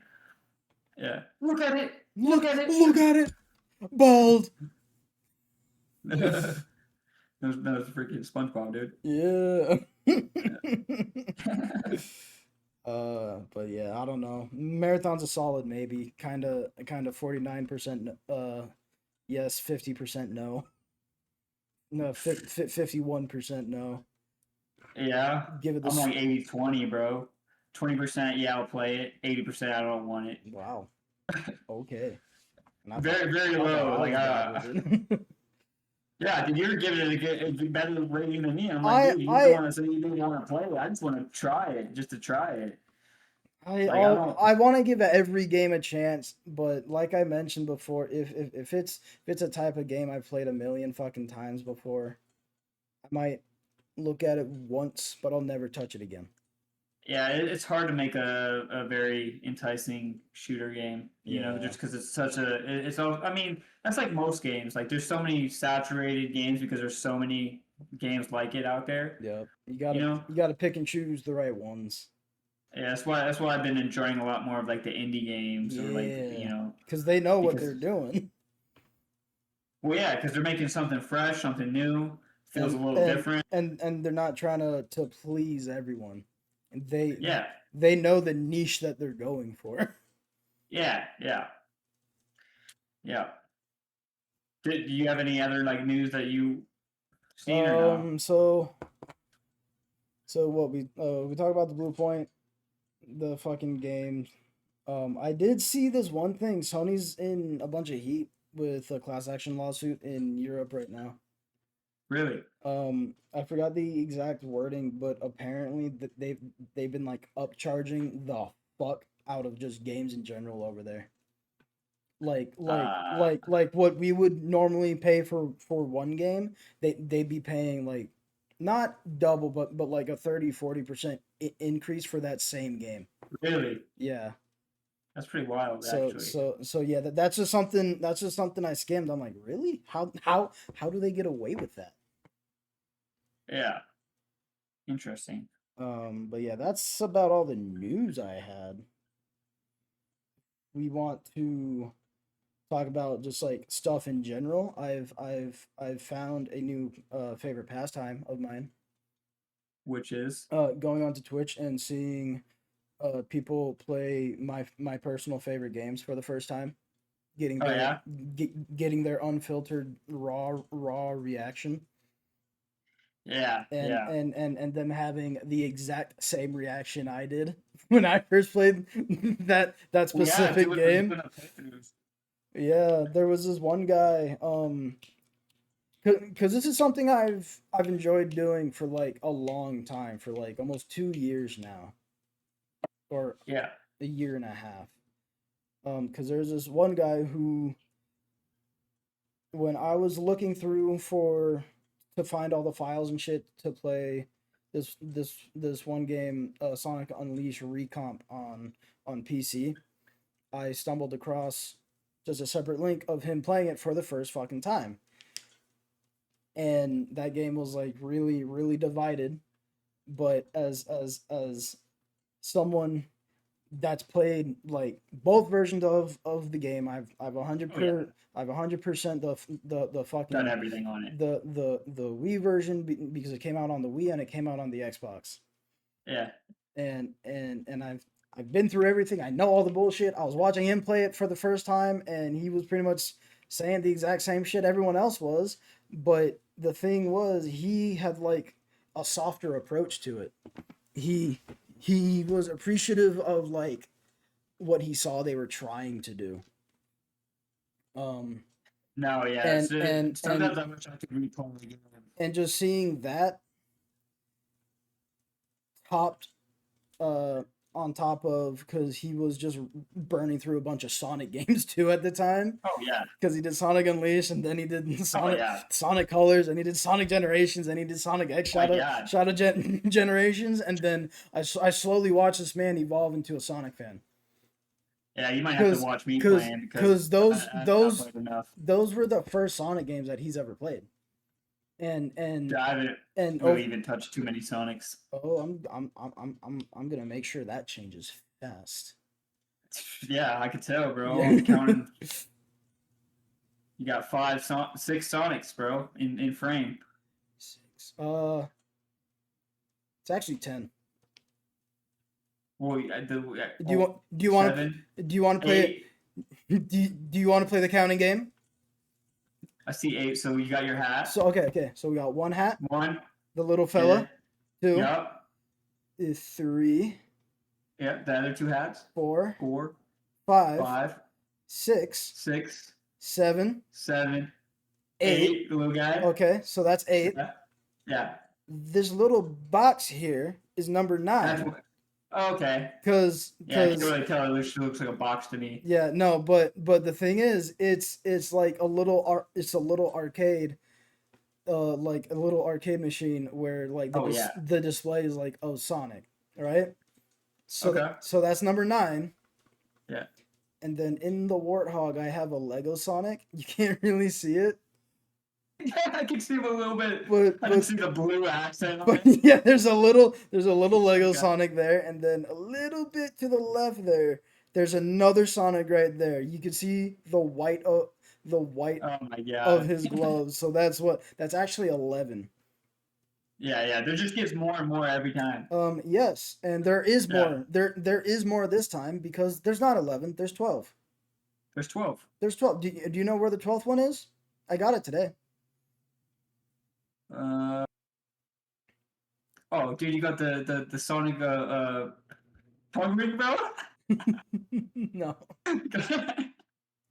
Yeah, look at it. Look at it. Look at it. Bald. that was freaking SpongeBob, dude. Yeah. Yeah. But yeah, I don't know. Marathon's a solid maybe. Kind of 49% yes, 50% no. No, 51% no. Yeah, Give it I'm this. like 80-20, bro. 20%, yeah, I'll play it. 80%, I don't want it. Wow. Okay. And Very, very I thought low. I Like, was bad with it. Yeah, did you give it a better rating than me? I'm like, I dude, you don't I want to say you didn't want to play it. I just want to try it, just to try it. Like I don't. I want to give every game a chance, but like I mentioned before, if it's a type of game I've played a million fucking times before, I might look at it once, but I'll never touch it again. Yeah, it's hard to make a very enticing shooter game, Yeah. just because it's such a, it's all, I mean, that's like most games. Like, there's so many saturated games because there's so many games like it out there, Yep. you know? You gotta pick and choose the right ones. Yeah, that's why I've been enjoying a lot more of like the indie games or like, Yeah. Because they know what because, they're doing. well, yeah, because they're making something fresh, something new, feels a And little different. they're not trying to please everyone. And Yeah, they know the niche that they're going for. yeah, yeah, yeah. Do you have any other like news that you seen or no? Um so what we talk about the Blue Point, the fucking games. I did see this one thing. Sony's in a bunch of heat with a class action lawsuit in Europe right now. Really? I forgot the exact wording, but apparently that they've been like upcharging the fuck out of just games in general over there. Uh, Like what we would normally pay for one game, they'd be paying like not double, but like a 30-40% increase for that same game. really? Yeah. That's pretty wild, actually. So yeah, that's just something I skimmed. I'm like, really? How do they get away with that? Yeah, interesting. But yeah, that's about all the news I had. We want to talk about just like stuff in general. I've found a new favorite pastime of mine. Which is? Going onto Twitch and seeing people play my personal favorite games for the first time, getting Oh their yeah, getting their unfiltered raw reaction. yeah, yeah. And them having the exact same reaction I did when I first played that Well, yeah, specific do it for game. doing a playthroughs. Yeah, there was this one guy because this is something I've enjoyed doing for like a long time, for like almost 2 years now, or Yeah. a year and a half. Because there's this one guy who, when I was looking through for to find all the files and shit to play this one game, Sonic Unleashed Recomp on PC, I stumbled across just a separate link of him playing it for the first fucking time. And that game was like really divided, but as someone that's played like both versions of the game, I've Oh yeah. 100% the Done fucking everything on it. the Wii version, because it came out on the Wii and it came out on the Xbox. Yeah. And I've been through everything. I know all the bullshit. I was watching him play it for the first time, and he was pretty much saying the exact same shit everyone else was. But the thing was, he had like a softer approach to it. He he was appreciative of like what he saw they were trying to do. Um, No, yeah. and and Sometimes I wish I could replay the game. and just seeing that topped uh on top of, because he was just burning through a bunch of Sonic games too at the time, Oh yeah. because he did Sonic Unleashed and then he did Oh yeah. Sonic Colors and he did Sonic Generations and he did Sonic X Oh my God. Generations, and then I slowly watched this man evolve into a Sonic fan, Yeah, you might have to because watch me playing because I've not played enough. those were the first Sonic games that he's ever played, and I haven't oh, really even touched too many Sonics. oh, I'm gonna make sure that changes fast. Yeah, I could tell, bro. I'm counting. You got six Sonics, bro, in frame. Six. It's actually 10. Well, Do you want seven, do you want to play it? eight. Do you want to play the counting game? I see eight. So you got your hat. So okay. So we got one hat, One. the little Yeah. fella. Two, Yep. is three, Yep. The other two hats. four, 4, five, 5, six, 6, seven, 7, Eight. Eight, the little guy. Okay, so that's eight. Yeah. Yeah. This little box here is number That's nine. what, okay. Cause, Yeah, I can't cause, really tell. It looks like a box to me. yeah, no, but the thing is, it's like it's a little arcade, like a little arcade machine where like Oh yeah. the display is like, oh, Sonic, right? Okay. So that's number nine. Yeah. And then in the Warthog, I have a Lego Sonic. You can't really see it, Yeah, I can see him a little bit. but I can see the blue accent on but it. yeah, there's a little Lego Okay. Sonic there, and then a little bit to the left there, there's another Sonic right there. You can see the white Oh my of god. his gloves. So that's actually 11. Yeah, yeah. There just gets more and more every time. Yes, and there is Yeah. more. There is more this time because there's not 11. There's 12. There's 12. There's 12. Do you know where the 12th one is? I got it today. Uh oh, dude, you got the Sonic tongue ring bell? No.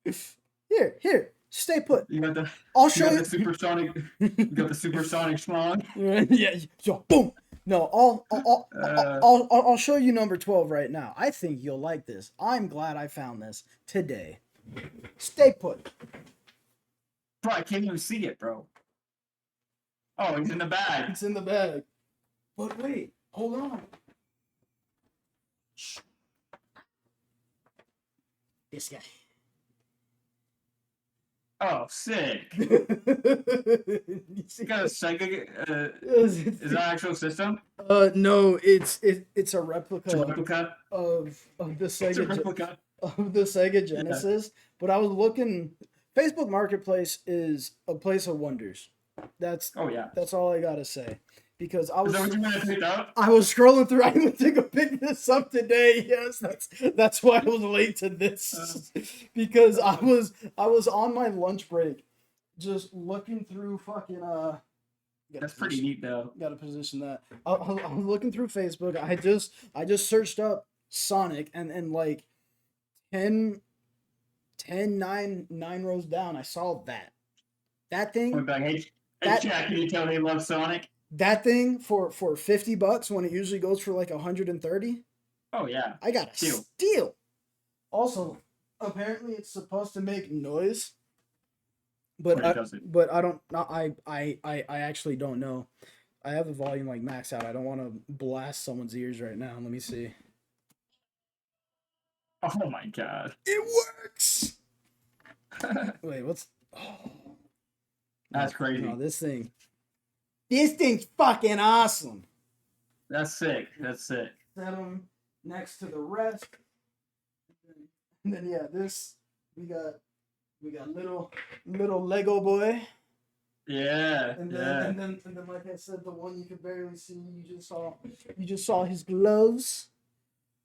You Here. Stay put. got the I'll you show got you. the supersonic you got the supersonic schlong. Yeah. Yo, boom. No, Uh I'll show you number 12 right now. I think you'll like this. I'm glad I found this today. Stay put. bro, I can't even see it, bro. Oh, he's in the bag. It's in the bag. But wait, hold on. Shh. This guy. Oh, sick. You You got a Sega is that an actual system? No, it's a replica It's a replica. of the It's a Sega replica. of the Sega Yeah. Genesis. But I was looking. Facebook Marketplace is a place of wonders. That's Oh yeah. that's all I gotta say. Because Is that what you want to pick up? I was scrolling through. I went to go pick this up today. Yes, that's why I was late to this. Because I was on my lunch break, just looking through fucking That's pretty neat though. Gotta position that. I was looking through Facebook. I just searched up Sonic, and like 10, 9 rows down, I saw that thing. Went back. Hey, That Jack, can you tell they love Sonic? that thing for $50 when it usually goes for like 130. Oh yeah. I got a Steal. steal. Also, apparently it's supposed to make noise, but But it doesn't. I don't. I actually don't know. I have the volume like maxed out. I don't want to blast someone's ears right now. Let me see. Oh my god. It works. Wait, what's? Oh, That's no, crazy. no, this thing. This thing's fucking awesome. That's sick. That's sick. Set them next to the rest, and then yeah, this we got little Lego boy, Yeah. and then Yeah. and then like I said, the one you could barely see. You just saw his gloves.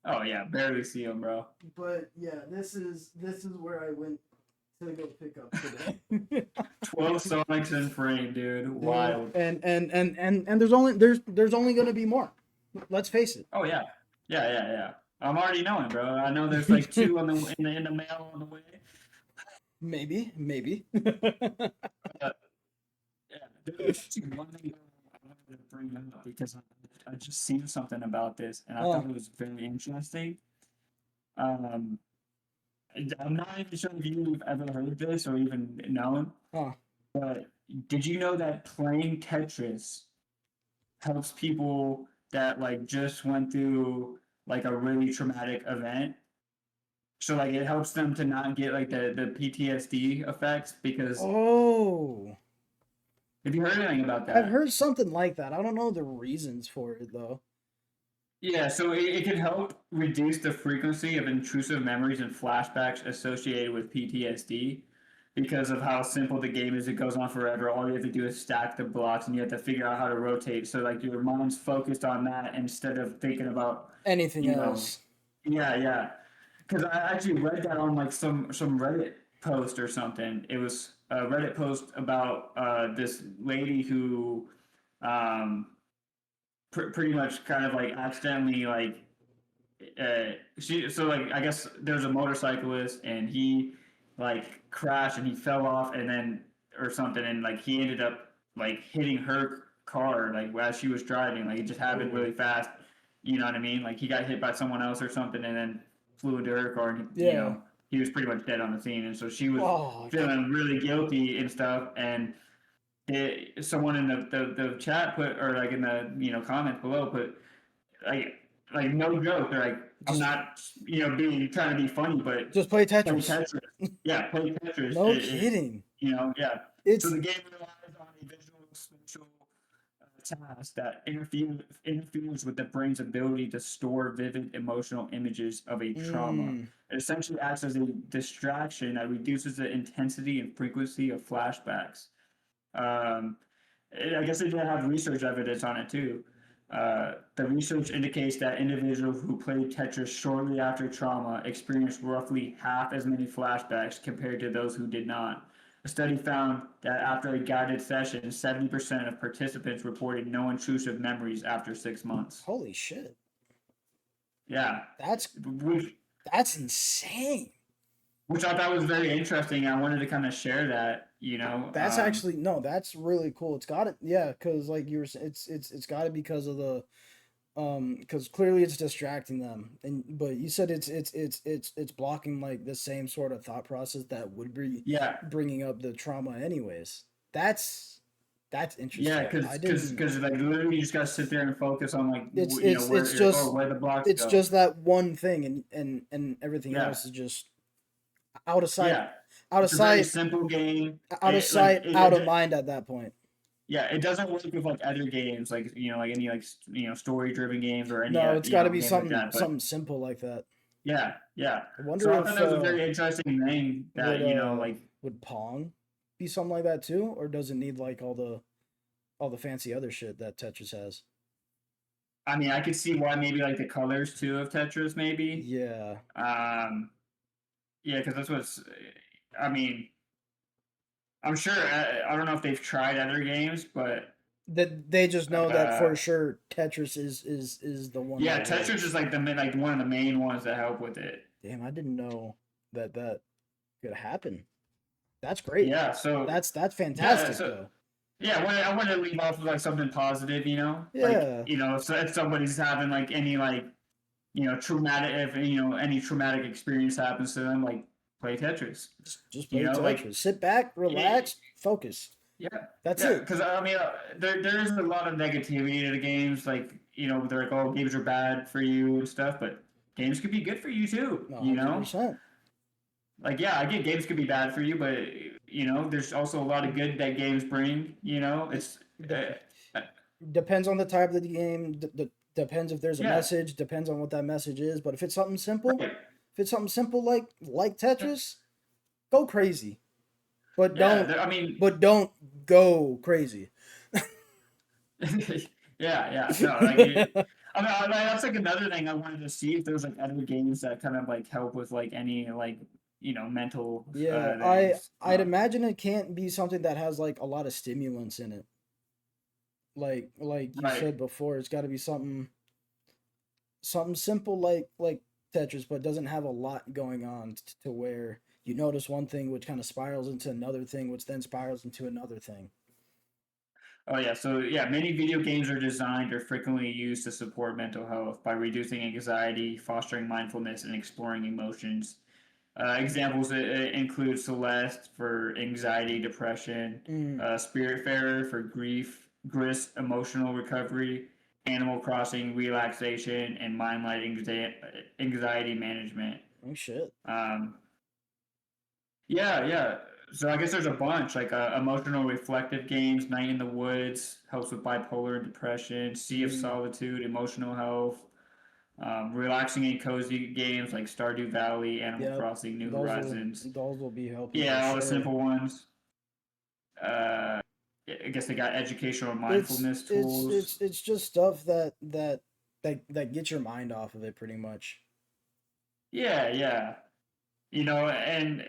Oh yeah. Barely see him, bro. But yeah, this is where I went to go pick up today. 12 Sonics in frame, dude. Wild. And there's only gonna be more. Let's face it. Oh yeah. Yeah. I'm already knowing, bro. I know there's like two on the in the mail on the way. Maybe. Yeah, there's actually one thing I wanted to bring up because I just seen something about this and I thought it was very interesting. Um, I'm not even sure if you've ever heard this or even known, Huh. but did you know that playing Tetris helps people that like just went through like a really traumatic event? So like it helps them to not get like the PTSD effects because Oh. have you heard anything about I've that? heard something like that. I don't know the reasons for it though. Yeah, so it can help reduce the frequency of intrusive memories and flashbacks associated with PTSD because of how simple the game is. It goes on forever. All you have to do is stack the blocks and you have to figure out how to rotate. So like your mind's focused on that instead of thinking about, Anything you know, else? yeah. Because I actually read that on like some Reddit post or something. It was a Reddit post about this lady who um, pretty much kind of like accidentally like she so like I guess there's a motorcyclist and he like crashed and he fell off and then or something, and like he ended up like hitting her car like as she was driving. Like it just happened Oh, really fast. You know what I mean? Like he got hit by someone else or something, and then flew into her car, and yeah. he was pretty much dead on the scene. And so she was Oh, feeling really guilty and stuff. And someone in the chat put, or like in the comments below, put like no joke. They're like, I'm just not being trying to be funny, but just play play Tetris. Tetris. Yeah, play Tetris. No kidding. Yeah. So It's the game relies on a visual spatial task that interferes with the brain's ability to store vivid emotional images of a trauma. mm, It essentially acts as a distraction that reduces the intensity and frequency of flashbacks. Um, I guess they did have research evidence on it too. The research indicates that individuals who played Tetris shortly after trauma experienced roughly half as many flashbacks compared to those who did not. A study found that after a guided session, 70% of participants reported no intrusive memories after 6 months. holy shit. Yeah, That's which, that's insane. which I thought was very interesting. I wanted to kind of share that. That's actually no, that's really cool. It's got it, yeah, because like you were, it's got it because of the because clearly it's distracting them, and but you said it's blocking like the same sort of thought process that would be Yeah, bringing up the trauma, anyways. That's yeah, interesting. I didn't. because like literally you just gotta sit there and focus on like It's where the blocks it's go. just that one thing, and everything Yeah, else is just out of sight, yeah. out of It's a very sight, simple game. out of sight, out of mind at that point. Yeah, it doesn't work with like other games, like like any like story driven games or any No, it's got to be games like something that. But simple like that. yeah, yeah. I So wonder I thought if that was a very interesting thing would that like would Pong be something like that too, or does it need like all the fancy other shit that Tetris has? I mean I could see why maybe like the colors too of Tetris maybe. Yeah, Um, yeah, because that's what's. I mean, I'm sure. I don't know if they've tried other games, but that they just know that uh, for sure Tetris is the one yeah, that Tetris is works. like like one of the main ones that help with it. Damn, I didn't know that could happen. That's great. Yeah, so That's yeah, fantastic so though. yeah, I want to leave off with like something positive, like Yeah. if somebody's having like any like traumatic, if any traumatic experience happens to them, like play Tetris, Just play like Tetris. Sit back, it, relax, focus. yeah, That's yeah, it. because I mean there is a lot of negativity to the games, like they're like, oh, games are bad for you and stuff, but games could be good for you too, 100%. like yeah, I get games could be bad for you, but there's also a lot of good that games bring. It It's dep- uh, depends on the type of the game. Depends if there's a yeah, message. Depends on what that message is. But right, if it's something simple like Tetris, go crazy. But yeah. don't I mean, but don't go crazy. yeah. No, like that's like another thing I wanted to see if there's like other games that kind of like help with like any like mental Yeah, things. I'd imagine it can't be something that has like a lot of stimulants in it. Like you Right. said before, it's got to be something simple like Tetris, but doesn't have a lot going on to where you notice one thing which kind of spirals into another thing, which then spirals into another thing. Oh yeah. So yeah, many video games are designed or frequently used to support mental health by reducing anxiety, fostering mindfulness, and exploring emotions. Examples include Celeste for anxiety, depression, Mm, Spiritfarer for grief, Grist emotional recovery, Animal Crossing relaxation, and Mindlight anxiety management. oh shit. Um, yeah, yeah. So I guess there's a bunch like emotional reflective games. Night in the Woods helps with bipolar and depression. Sea of Mm, Solitude, emotional health. Relaxing and cozy games like Stardew Valley, Animal yep. Crossing, New Horizons. Those will be helping for Yeah, all the sure. simple ones. Uh, I guess they got educational mindfulness tools. It's just stuff that gets your mind off of it pretty much. Yeah, yeah. And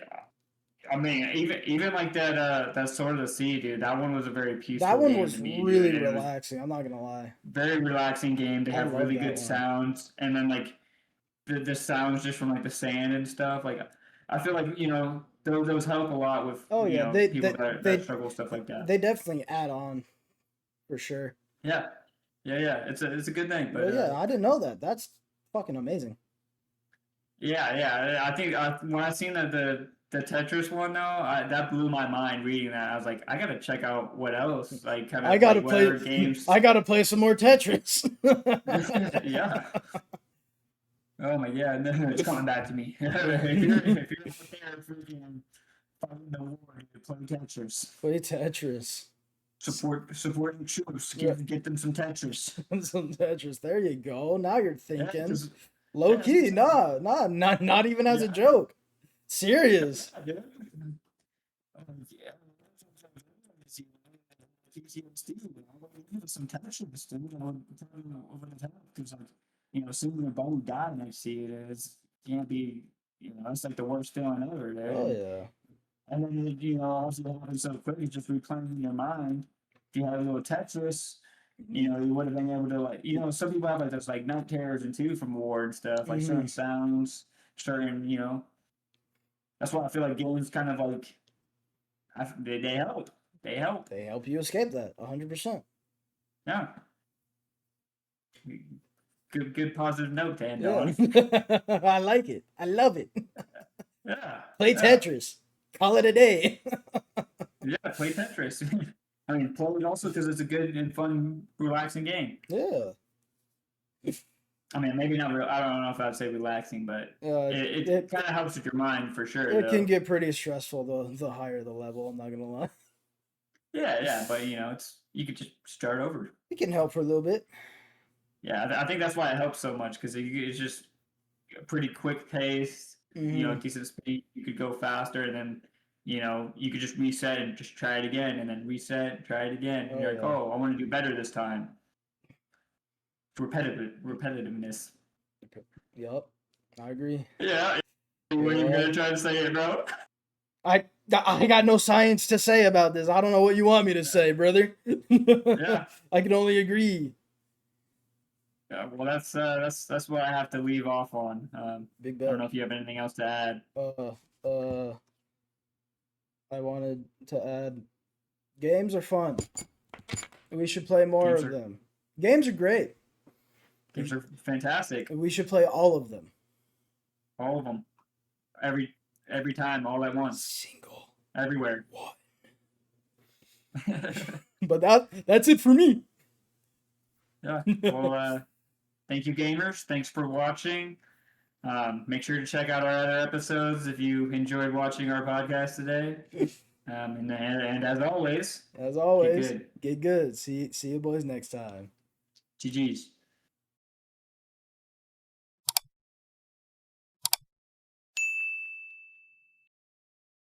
I mean, even like that Sword of the Sea, dude. That one was a very That peaceful one game was to me, dude. really And it was relaxing. I'm not gonna lie. very relaxing game. They I have love really that good one. sounds, and then like the sounds just from like the sand and stuff. Like I feel like those help a lot with Oh yeah, people that struggle stuff like that. they definitely add on for sure. Yeah, yeah. It's a good thing, but Well, yeah, I didn't know that. That's fucking amazing. yeah. I think when I seen the Tetris one though, that blew my mind reading that. I was like, I gotta check out what else, like kind I of gotta like what play. other games. I gotta play some more Tetris. Yeah. Oh my god, no, it's coming back to me. If you're out there freaking fighting the war, you play Tetris. Play Tetris. Support the troops. Yeah. Get them some Tetris. Some Tetris. There you go. Now you're Yeah, thinking. 'cause- Low yeah, key, that's- not even as a yeah. joke. Serious. Yeah, dude. Yeah. PTSD, some Tetris, dude. Over the top because like seeing your buddy die next to you is can't be it's like the worst feeling ever, dude. Oh yeah. And then also happens so quickly, just replaying in your mind. If you had a little Tetris, you would have been able to some people have like those like night terrors and too from war and stuff, like certain sounds, certain. That's why I feel like games kind of like they help. They help. They help you escape that 100%. Yeah. Good positive note to end Yeah. on. I like it. I love it. Yeah. Play Tetris. Call it a day. Yeah, play Tetris. I mean, play it also because it's a good and fun, relaxing game. Yeah. I mean, maybe not. I don't know if I'd say relaxing, but it kind of helps with your mind for sure. It can get pretty stressful the higher the level. I'm not gonna lie. Yeah, but you could just start over. It can help for a little bit. Yeah, I think that's why it helps so much because it's just a pretty quick pace. Decent speed. You could go faster, and then you could just reset and just try it again, and then reset, try it again. And you're like, oh, I want to do better this time. Repetitiveness. Yup, I agree. Yeah. What are you gonna try to say it, bro? I got no science to say about this. I don't know what you want me to say, brother. Yeah. I can only agree. Yeah, well, that's what I have to leave off on. Big I bet. don't know if you have anything else to add. I wanted to add, games are fun. We should play more of them. Games are great. Games are fantastic. We should play all of them. All of them. Every time, all at once. Single. Everywhere. One. But that's it for me. Yeah. Well, thank you, gamers. Thanks for watching. Make sure to check out our other episodes if you enjoyed watching our podcast today. And as always, get good. See you boys next time. GG's.